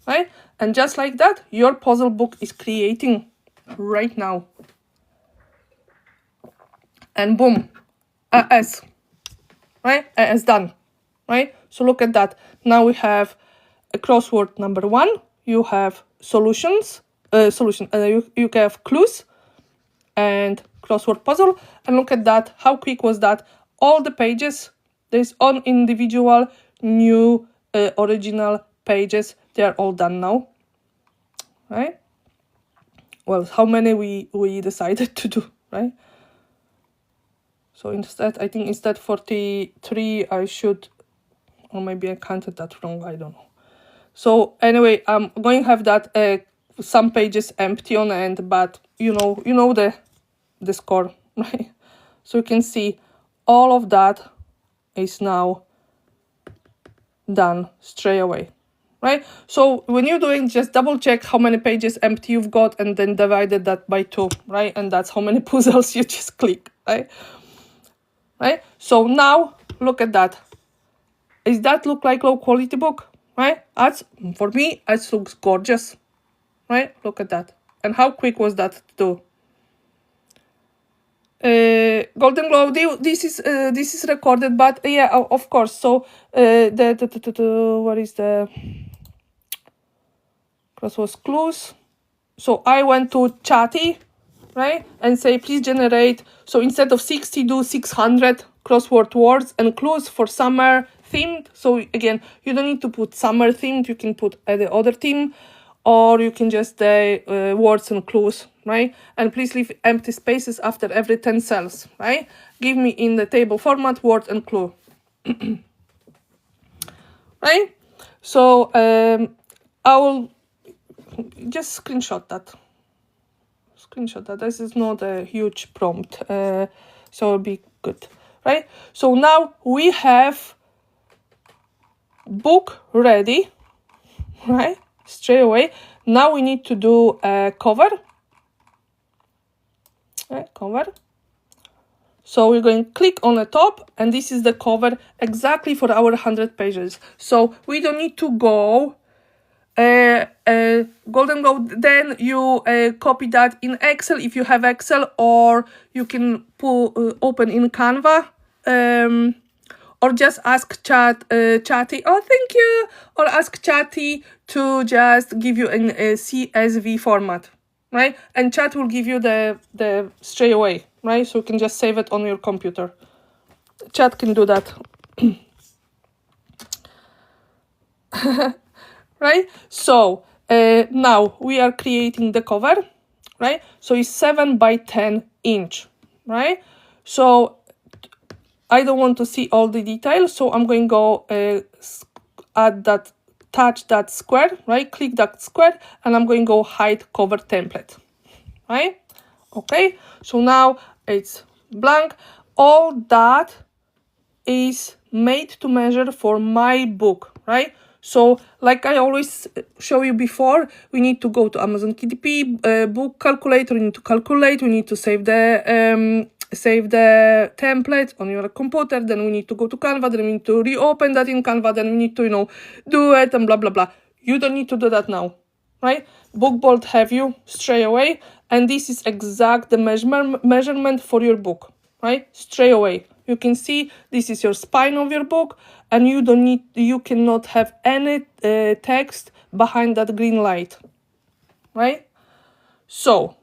Right? And just like that, your puzzle book is creating right now. And boom, AS, right? AS done, right? So look at that. Now we have a crossword number 1. You have solutions, you have clues and crossword puzzle. And look at that. How quick was that? All the pages, there's on individual new original pages. They are all done now, right? Well, how many we decided to do, right? So instead, I think instead 43, I should, or maybe I counted that wrong, I don't know. So anyway, I'm going to have that some pages empty on the end, but you know the score, right? So you can see all of that is now done straight away. Right? So when you're doing, just double check how many pages empty you've got and then divided that by 2, right? And that's how many puzzles you just click, right? Right? So now look at that. Does that look like low quality book, right? For me, it looks gorgeous, right? Look at that. And how quick was that to do? Golden Globe, this is recorded, but yeah, of course. So what is the crossword clues? So I went to Chatty, right, and say please generate. So instead of 60, do 600 crossword words and clues for summer themed. So again, you don't need to put summer themed. You can put the other theme, or you can just words and clues. right? And please leave empty spaces after every 10 cells, right? Give me in the table format, word and clue. Right? So I will just screenshot that. This is not a huge prompt, so it'll be good, right? So now we have book ready, right? Straight away. Now we need to do a cover. Right? Cover. So we're going to click on the top, and this is the cover exactly for our 100 pages. So we don't need to go golden go. Then you copy that in Excel if you have Excel, or you can open in Canva, or just ask Chatty. Oh, thank you. Or ask Chatty to just give you in a CSV format, right? And Chat will give you the straight away, right? So you can just save it on your computer. Chat can do that. Right? So now we are creating the cover, right? So it's 7 by 10 inch, right? So I don't want to see all the details, so I'm going to go add that, touch that square, right? Click that square, and I'm going to go hide cover template, right? Okay, so now it's blank. All that is made to measure for my book, right? So like I always show you before, we need to go to Amazon KDP book calculator. We need to calculate. We need to save the template on your computer. Then we need to go to Canva. Then we need to reopen that in Canva. Then we need to do it and blah blah blah. You don't need to do that now, right? BookBolt have you straight away, and this is exact the measurement for your book, right? Straight away. You can see this is your spine of your book, and you cannot have any text behind that green light, right? So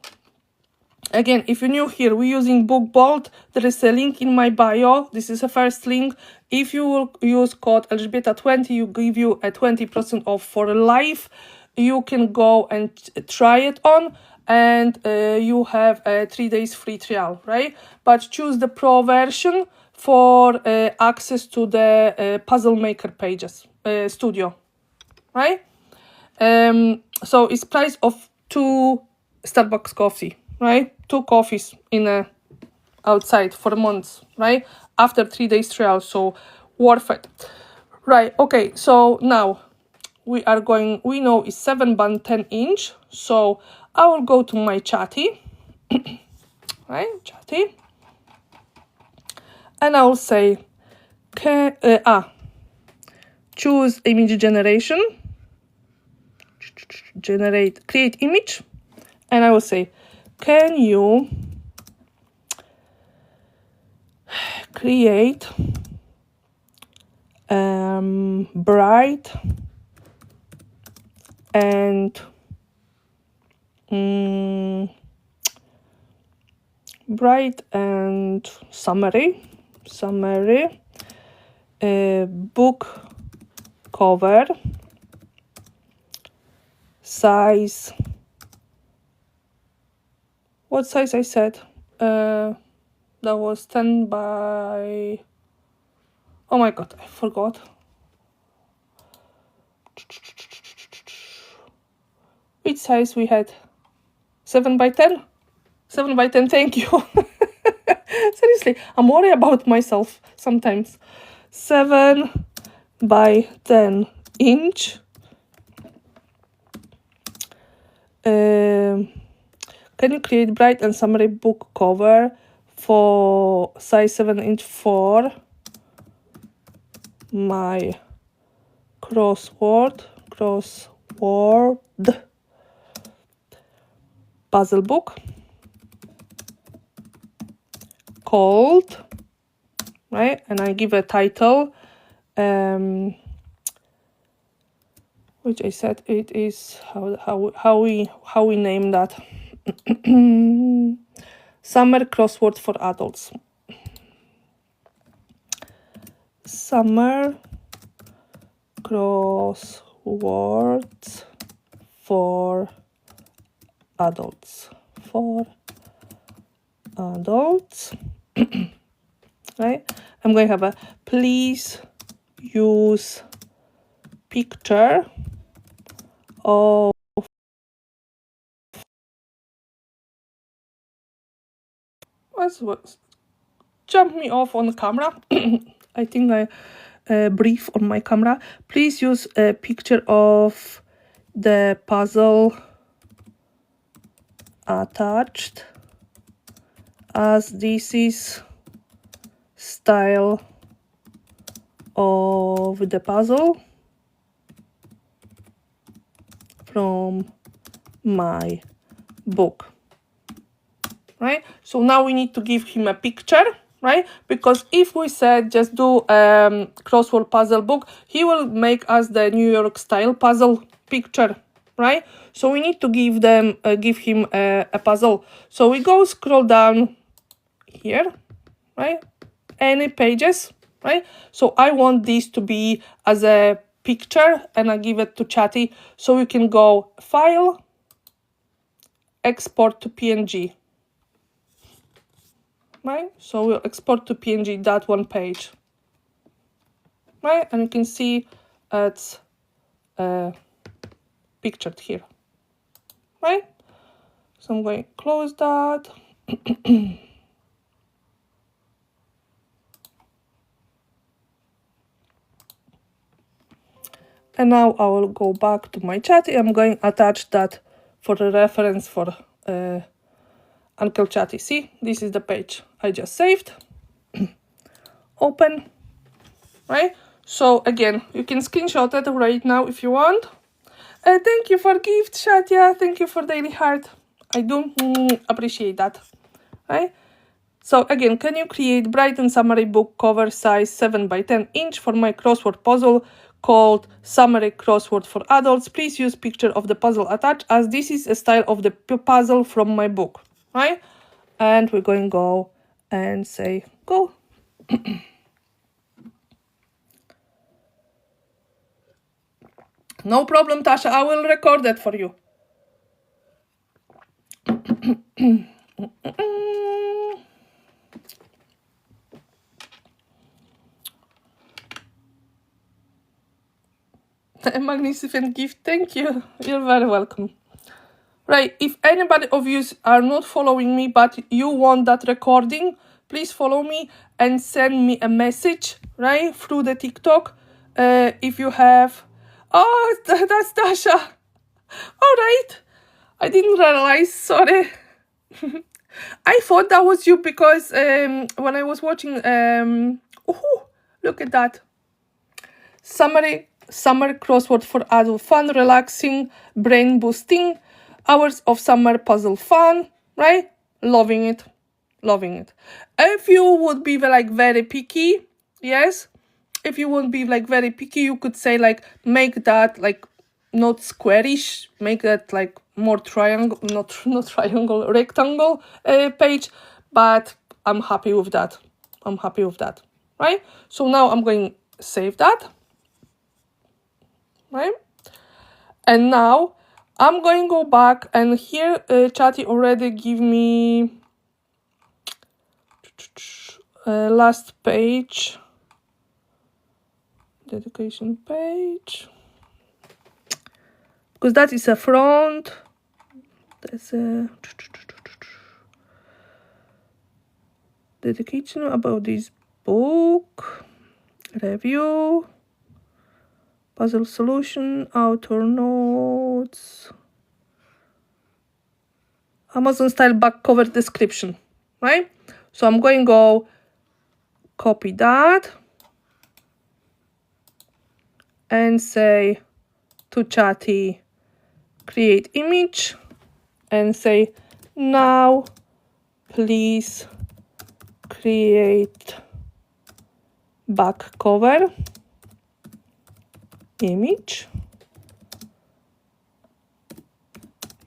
again, if you're new here, we're using BookBolt. There is a link in my bio. This is a first link. If you will use code Elżbieta20, you give you a 20% off for life. You can go and try it on, and you have a 3 days free trial, right? But choose the pro version for access to the puzzle maker pages studio, right? So it's price of 2 Starbucks coffee, right? 2 coffees in outside for months, right? After 3 days trial, so worth it, right? Okay, so now we know it's 7 by 10 inch. So I will go to my Chatty, right? Chatty, and I will say, choose image generation, create image, and I will say, can you create bright and summary book cover size. What size I said? That was 10 by... Oh my god, I forgot. Which size we had? 7 by 10? 7 by 10, thank you. Seriously, I'm worried about myself sometimes. 7 by 10 inch. Can you create bright and summary book cover for size 7 inch for my crossword puzzle book called, right? And I give a title, which I said it is how we name that. Summer crossword for adults. Summer crosswords for adults. for adults. Right? I'm going to have a please use picture of what's jump me off on the camera. I think I brief on my camera. Please use a picture of the puzzle attached, as this is style of the puzzle from my book. Right? So now we need to give him a picture, right? Because if we said just do crossword puzzle book, he will make us the New York style puzzle picture, right? So we need to give him a puzzle. So we go scroll down here, right? Any pages, right? So I want this to be as a picture, and I give it to Chatty. So we can go File, Export to PNG. Right, so we'll export to PNG that one page, right, and you can see it's pictured here, right? So I'm going to close that. And now I will go back to my Chatty. I'm going to attach that for the reference for Uncle Chatty. See, this is the page I just saved. Open, right? So again, you can screenshot it right now if you want. Thank you for gift, Shatya. Thank you for daily heart. I do appreciate that, right? So again, can you create bright and summary book cover size 7 by 10 inch for my crossword puzzle called Summary Crossword for Adults? Please use picture of the puzzle attached, as this is a style of the puzzle from my book, right? And we're going to go and say go. No problem, Tasha. I will record that for you. A magnificent gift. Thank you. You're very welcome. Right. If anybody of you are not following me, but you want that recording, please follow me and send me a message, right, through the TikTok. If you have... Oh, that's Tasha. All right. I didn't realize. Sorry. I thought that was you because when I was watching... look at that. Summer crossword for adult fun, relaxing, brain boosting, hours of summer puzzle fun, right? Loving it, loving it. If you would be like very picky, yes, if you would be like very picky, you could say like make that like not squarish, make that like more triangle, not triangle, rectangle page. But I'm happy with that. I'm happy with that, right? So now I'm going to save that. Right, and now I'm going to go back, and here Chatty already give me last page, dedication page, because that is a front. There's a dedication about this book, review, puzzle solution, author notes, Amazon style back cover description, right? So I'm going to go copy that and say to Chatty, create image, and say now please create back cover image,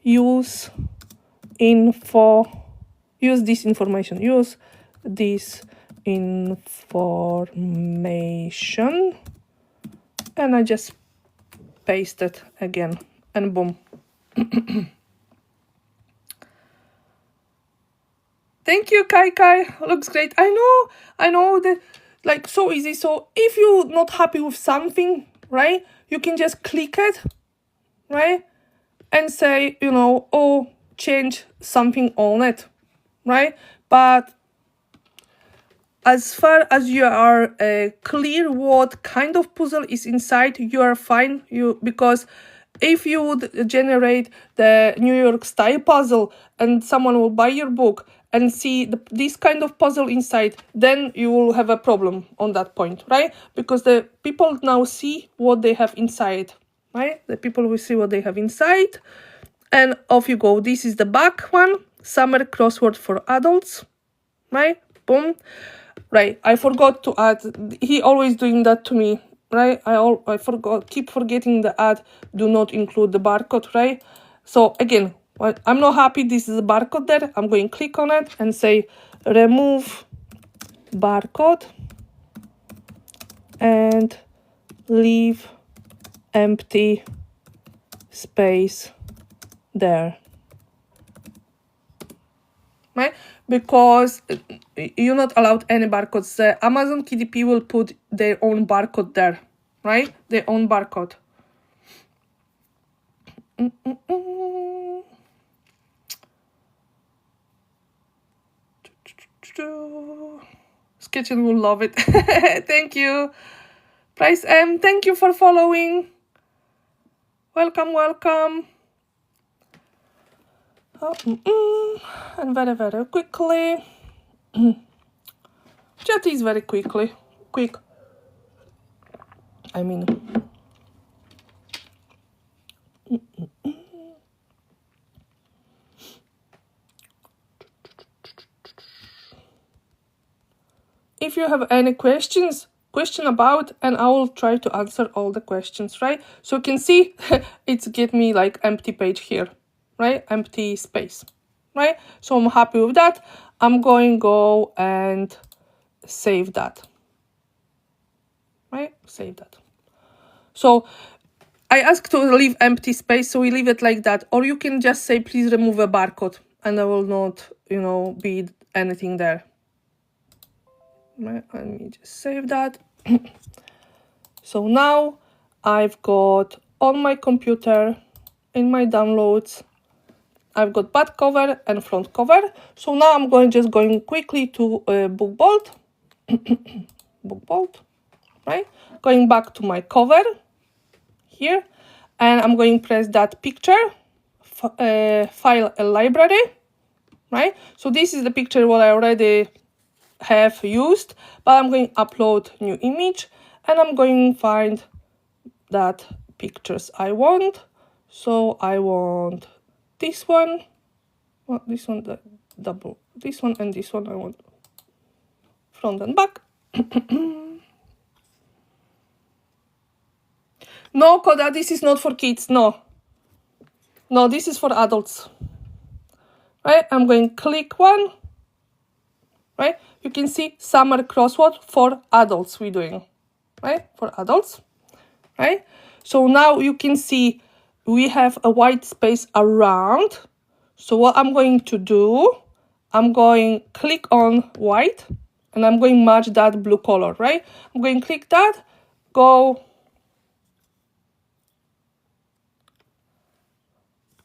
use this information, and I just paste it again, and boom. Thank you, Kai Kai. Looks great. I know that, like, so easy. So if you're not happy with something, right, you can just click it, right, and say, you know, oh, change something on it, right? But as far as you are clear what kind of puzzle is inside, you are fine. Because if you would generate the New York style puzzle and someone will buy your book and see this kind of puzzle inside, then you will have a problem on that point, right? Because the people now see what they have inside, right? The people will see what they have inside, and off you go. This is the back one, summer crossword for adults, right? Boom. Right, I forgot to add. He always doing that to me, right? I keep forgetting the add. Do not include the barcode, right? So again, I'm not happy. This is a barcode there. I'm going to click on it and say remove barcode and leave empty space there. Right? Because you're not allowed any barcodes. Amazon KDP will put their own barcode there, right? Their own barcode. Sketchin will love it. Thank you. Price M, thank you for following. Welcome, welcome. And very, very quickly. Chat is very quick. I mean. If you have any question about, and I will try to answer all the questions, right? So you can see it's get me like empty page here, right? Empty space, right? So I'm happy with that. I'm going to go and save that, right? Save that. So I asked to leave empty space, so we leave it like that. Or you can just say, please remove a barcode, and there will not, you know, be anything there. Right, let me just save that. So now I've got on my computer, in my downloads, I've got back cover and front cover. So now I'm just going quickly to book bolt. Book bolt, right? Going back to my cover here, and I'm going to press that picture, file a library, right? So this is the picture what I already have used, but I'm going to upload new image, and I'm going to find that pictures I want. So I want this one, well, this one, the double, this one, and this one I want front and back. No, Koda, this is not for kids. No, this is for adults. Right, I'm going to click one. Right, you can see summer crossword for adults we're doing, right, for adults, right? So now you can see we have a white space around. So what I'm going to do, I'm going to click on white, and I'm going to match that blue color, right? I'm going to click that, go.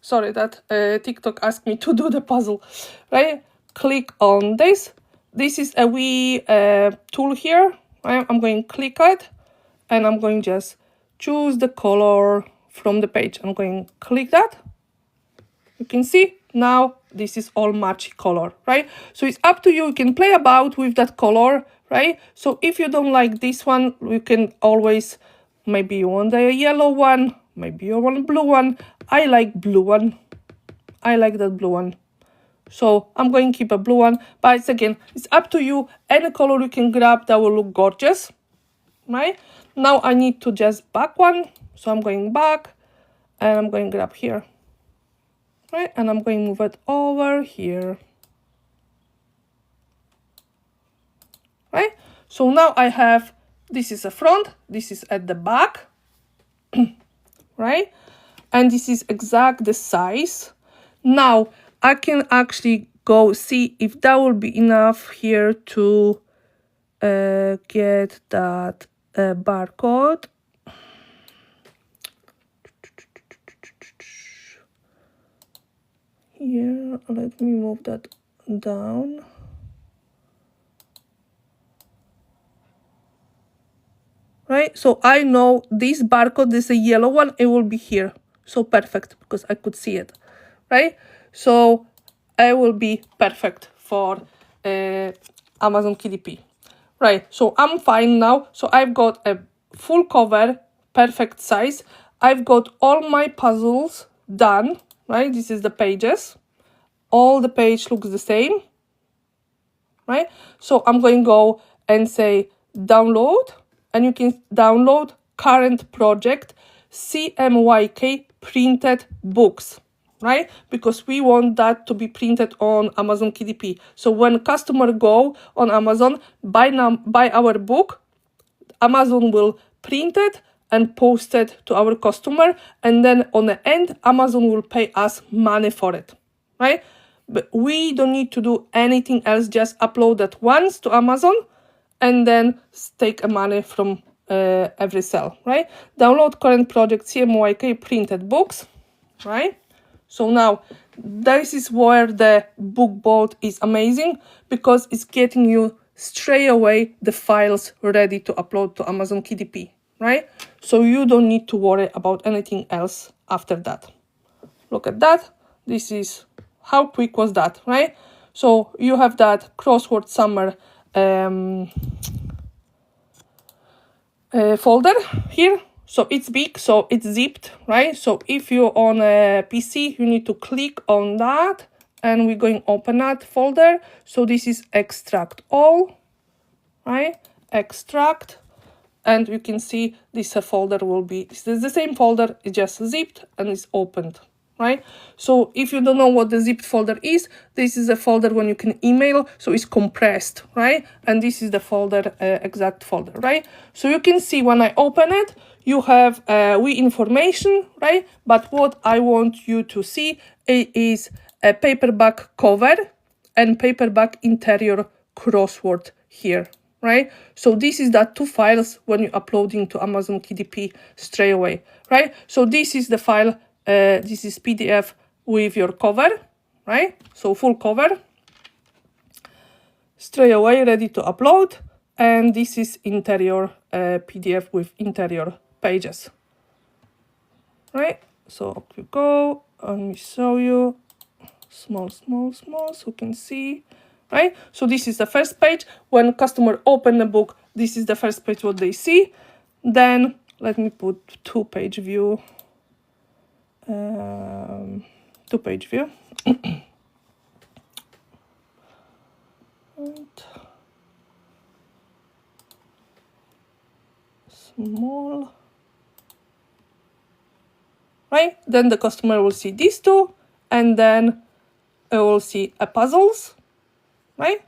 Sorry, that TikTok asked me to do the puzzle, right? Click on this. This is a wee tool here, right? I'm going to click it, and I'm going to just choose the color from the page. I'm going to click that. You can see now this is all matchy color, right? So it's up to you. You can play about with that color, right? So if you don't like this one, you can always, maybe you want the yellow one, maybe you want a blue one. I like blue one. I like that blue one. So I'm going to keep a blue one, but it's up to you. Any color you can grab that will look gorgeous, right? Now I need to just back one. So I'm going back, and I'm going to grab here, right? And I'm going to move it over here, right? So now I have, this is the front, this is at the back, right? And this is exact the size. Now I can actually go see if that will be enough here to get that barcode. Here, let me move that down. Right, so I know this barcode is a yellow one, it will be here. So perfect, because I could see it, right? So I will be perfect for Amazon KDP. Right, so I'm fine now. So I've got a full cover, perfect size. I've got all my puzzles done, right? This is the pages. All the page looks the same, right? So I'm going to go and say download, and you can download current project CMYK printed books, right? Because we want that to be printed on Amazon KDP. So when customer go on Amazon, buy our book, Amazon will print it and post it to our customer, and then on the end, Amazon will pay us money for it, right? But we don't need to do anything else, just upload that once to Amazon and then take money from every sale, right? Download current project CMYK printed books, right? So now this is where the book bolt is amazing, because it's getting you straight away the files ready to upload to Amazon KDP, right? So you don't need to worry about anything else after that. Look at that. This is how quick was that, right? So you have that Crossword Summer folder here. So it's big, so it's zipped, right? So if you're on a PC, you need to click on that, and we're going to open that folder. So this is extract all, right? Extract, and you can see this folder will be, this is the same folder, it's just zipped and it's opened, right? So if you don't know what the zipped folder is, this is a folder when you can email, so it's compressed, right? And this is the folder, exact folder, right? So you can see when I open it, you have information, right? But what I want you to see is a paperback cover and paperback interior crossword here, right? So this is that two files when you're uploading to Amazon KDP straight away, right? So this is the file, this is PDF with your cover, right? So full cover, straight away ready to upload. And this is interior PDF with interior pages, right? So up you go, and we show you small, so you can see, right? So this is the first page. When customer open the book, this is the first page what they see. Then let me put two-page view. Two-page view. And small. Right? Then the customer will see these two, and then I will see a puzzles, right?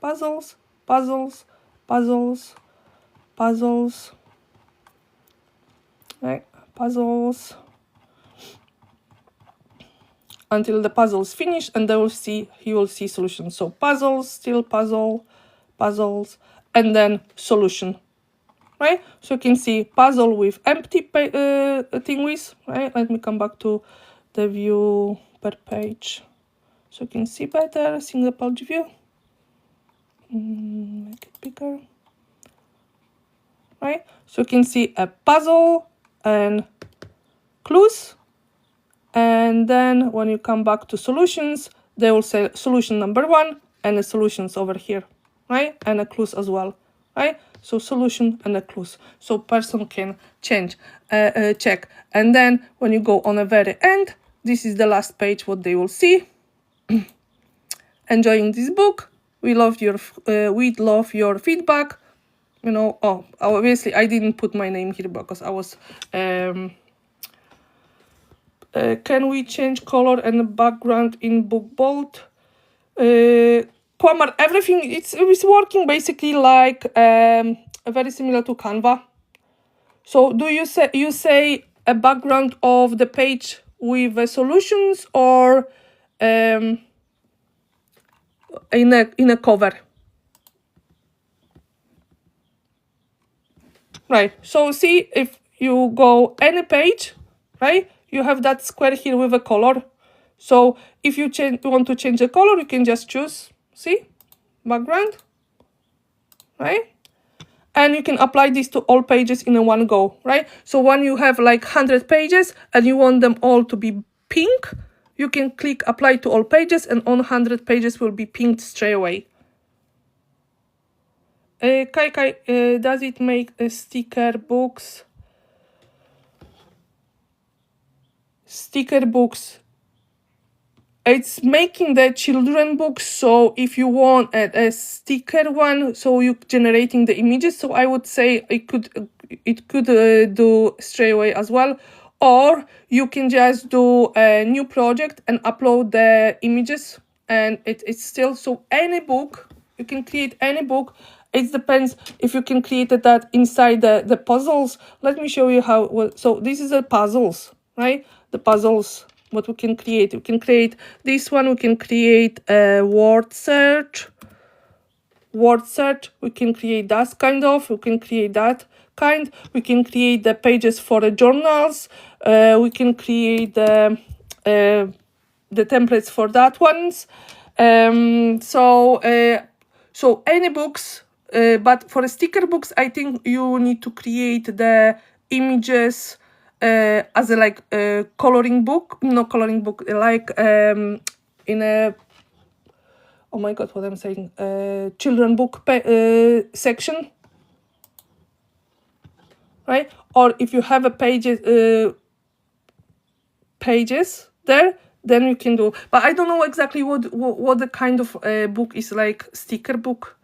Puzzles, puzzles, puzzles, puzzles, right? Puzzles, until the puzzles finish, and they will see, he will see solutions. So puzzles, still puzzle, puzzles, and then solution, right? So you can see puzzle with empty thing with, right? Let me come back to the view per page, so you can see better, single page view. Make it bigger, right? So you can see a puzzle and clues. And then when you come back to solutions, they will say solution number 1 and the solutions over here, right? And a clues as well, right? So solution and a clues. So person can change, check. And then when you go on the very end, this is the last page what they will see. Enjoying this book. We love your feedback. You know, oh, obviously I didn't put my name here because I was can we change color and background in book bold? Kwamar, everything it's working basically like very similar to Canva. So do you say a background of the page with solutions, or in a cover. Right, so see, if you go any page, right, you have that square here with a color. So if you want to change the color, you can just choose, see, background, right? And you can apply this to all pages in one go, right? So when you have like 100 pages and you want them all to be pink, you can click apply to all pages and on 100 pages will be pinked straight away. Kai, does it make sticker books? Sticker books. It's making the children books, so if you want a sticker one, so you generating the images, so I would say it could do straight away as well, or you can just do a new project and upload the images, and it's still, so any book, you can create any book. It depends if you can create that inside the puzzles. Let me show you how. Well, so this is the puzzles, right? The puzzles. What we can create this one. We can create a word search. We can create that kind of. We can create that kind. We can create the pages for the journals. We can create the templates for that ones. So any books, but for sticker books, I think you need to create the images as a like coloring book, like in a, oh my god, what I'm saying, children book section, right? Or if you have a pages there, then you can do. But I don't know exactly what the kind of book is, like sticker book,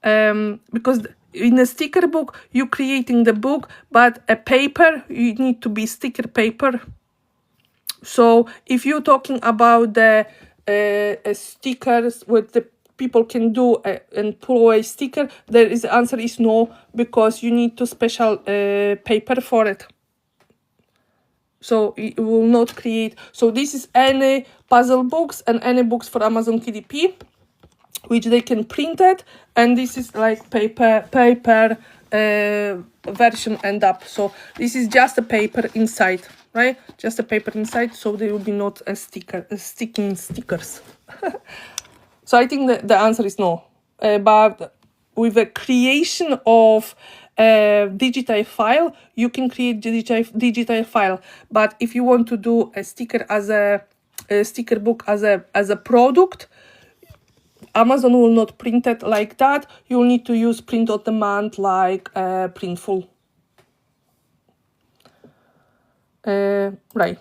because in a sticker book you're creating the book, but a paper, you need to be sticker paper. So if you're talking about the stickers what the people can do and pull away sticker, the answer is no, because you need to special paper for it. So it will not create. So this is any puzzle books and any books for Amazon KDP, which they can print it, and this is like paper version end up. So this is just a paper inside, right? Just a paper inside, so there will be not a sticking stickers. So I think the answer is no. But with the creation of digital file, you can create digital file. But if you want to do a sticker as a sticker book as a product, Amazon will not print it like that. You'll need to use print on demand, like Printful. Right.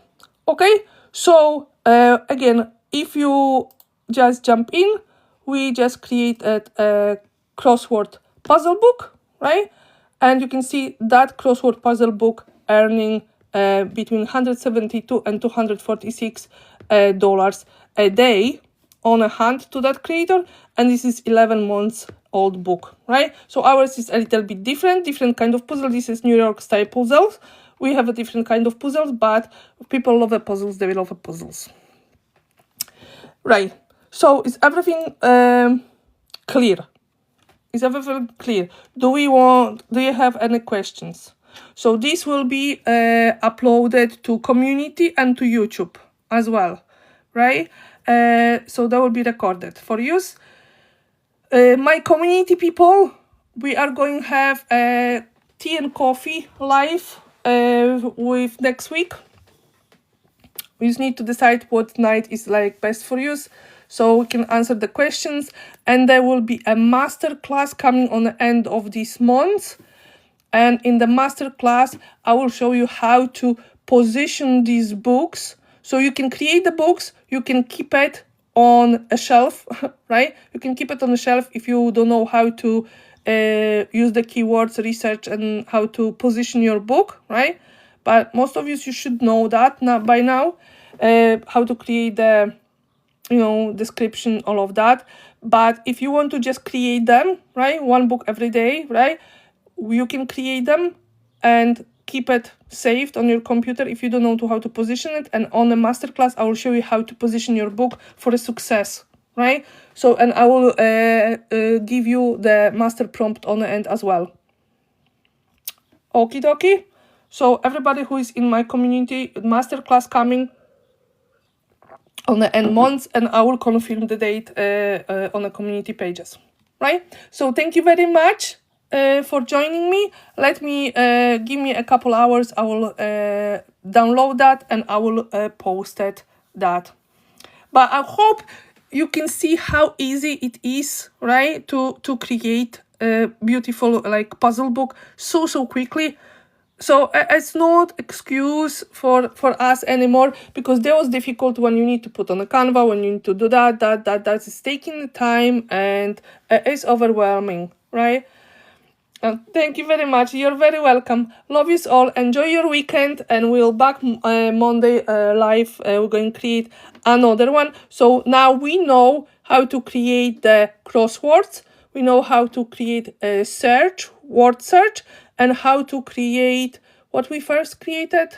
Okay. So again, if you just jump in, we just created a crossword puzzle book, right? And you can see that crossword puzzle book earning between 172 and 246 dollars a day on a hand to that creator, and this is 11 months old book, right? So ours is a little bit different kind of puzzle. This is New York style puzzles. We have a different kind of puzzles, but people love the puzzles, they love the puzzles. Right, so is everything clear? Is everything clear? Do you have any questions? So this will be uploaded to community and to YouTube as well, right? So that will be recorded for use. My community people, we are going to have a tea and coffee live with next week. We just need to decide what night is like best for you, so we can answer the questions. And there will be a master class coming on the end of this month. And in the master class, I will show you how to position these books. So you can create the books, you can keep it on a shelf, right? You can keep it on a shelf if you don't know how to use the keywords, research, and how to position your book, right? But most of you should know that by now, how to create the, description, all of that. But if you want to just create them, right, one book every day, right, you can create them and keep it saved on your computer if you don't know how to position it. And on the masterclass, I will show you how to position your book for a success, right? So, and I will give you the master prompt on the end as well. Okie dokie. So everybody who is in my community, masterclass coming on the end months, and I will confirm the date on the community pages, right? So thank you very much for joining me. Let me give me a couple hours. I will download that and I will post that. But I hope you can see how easy it is, right, to create a beautiful like puzzle book so quickly. So it's not excuse for us anymore, because that was difficult when you need to put on a Canva, when you need to do that is taking time and it's overwhelming, right? Thank you very much. You're very welcome. Love you all. Enjoy your weekend, and we'll back Monday live. We're going to create another one. So now we know how to create the crosswords. We know how to create a search, word search, and how to create what we first created.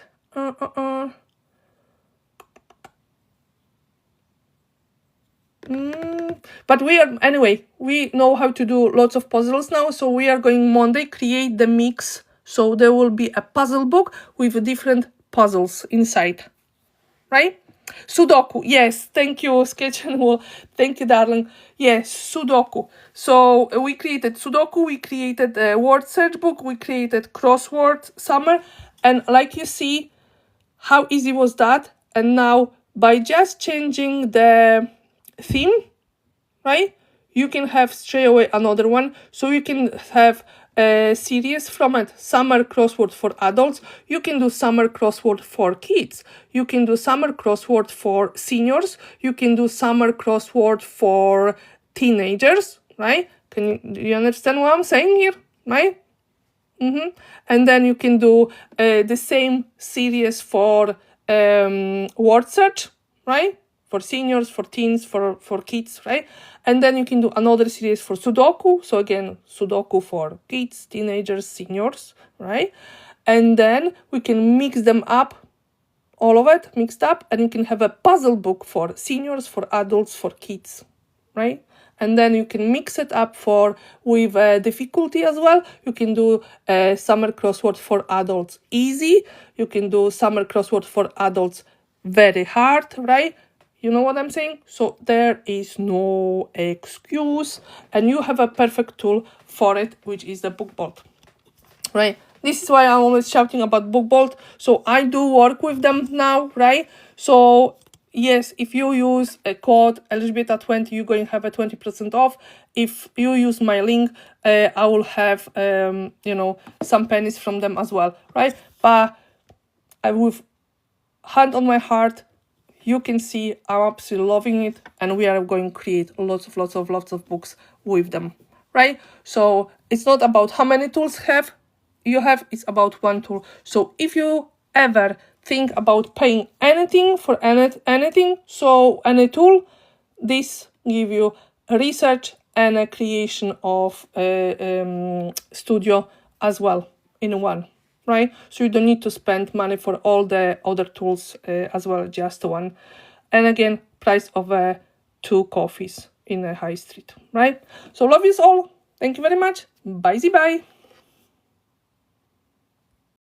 But we know how to do lots of puzzles now, so we are going Monday create the mix. So there will be a puzzle book with different puzzles inside, right? Sudoku, yes, thank you, Sketch and Wool, thank you, darling. Yes, Sudoku. So we created Sudoku, we created a word search book, we created crossword summer, and like you see, how easy was that? And now by just changing the theme, right, you can have straight away another one. So you can have a series from it, summer crossword for adults. You can do summer crossword for kids. You can do summer crossword for seniors. You can do summer crossword for teenagers, right? Do you understand what I'm saying here, right? And then you can do the same series for word search, right? For seniors, for teens, for kids, right? And then you can do another series for Sudoku. So again, Sudoku for kids, teenagers, seniors, right? And then we can mix them up, all of it mixed up, and you can have a puzzle book for seniors, for adults, for kids, right? And then you can mix it up with difficulty as well. You can do summer crossword for adults easy. You can do summer crossword for adults very hard, right? You know what I'm saying? So there is no excuse, and you have a perfect tool for it, which is the BookBolt, right? This is why I'm always shouting about BookBolt. So I do work with them now, right? So yes, if you use a code Elżbieta20, you're going to have a 20% off. If you use my link, I will have some pennies from them as well, right? But with hand on my heart, you can see I'm absolutely loving it, and we are going to create lots of books with them, right? So it's not about how many tools you have, it's about one tool. So if you ever think about paying anything for anything, so any tool, this give you research and a creation of a studio as well in one, right? So you don't need to spend money for all the other tools as well, just one. And again, price of 2 coffees in a high street, right? So love you all. Thank you very much. Bye-bye.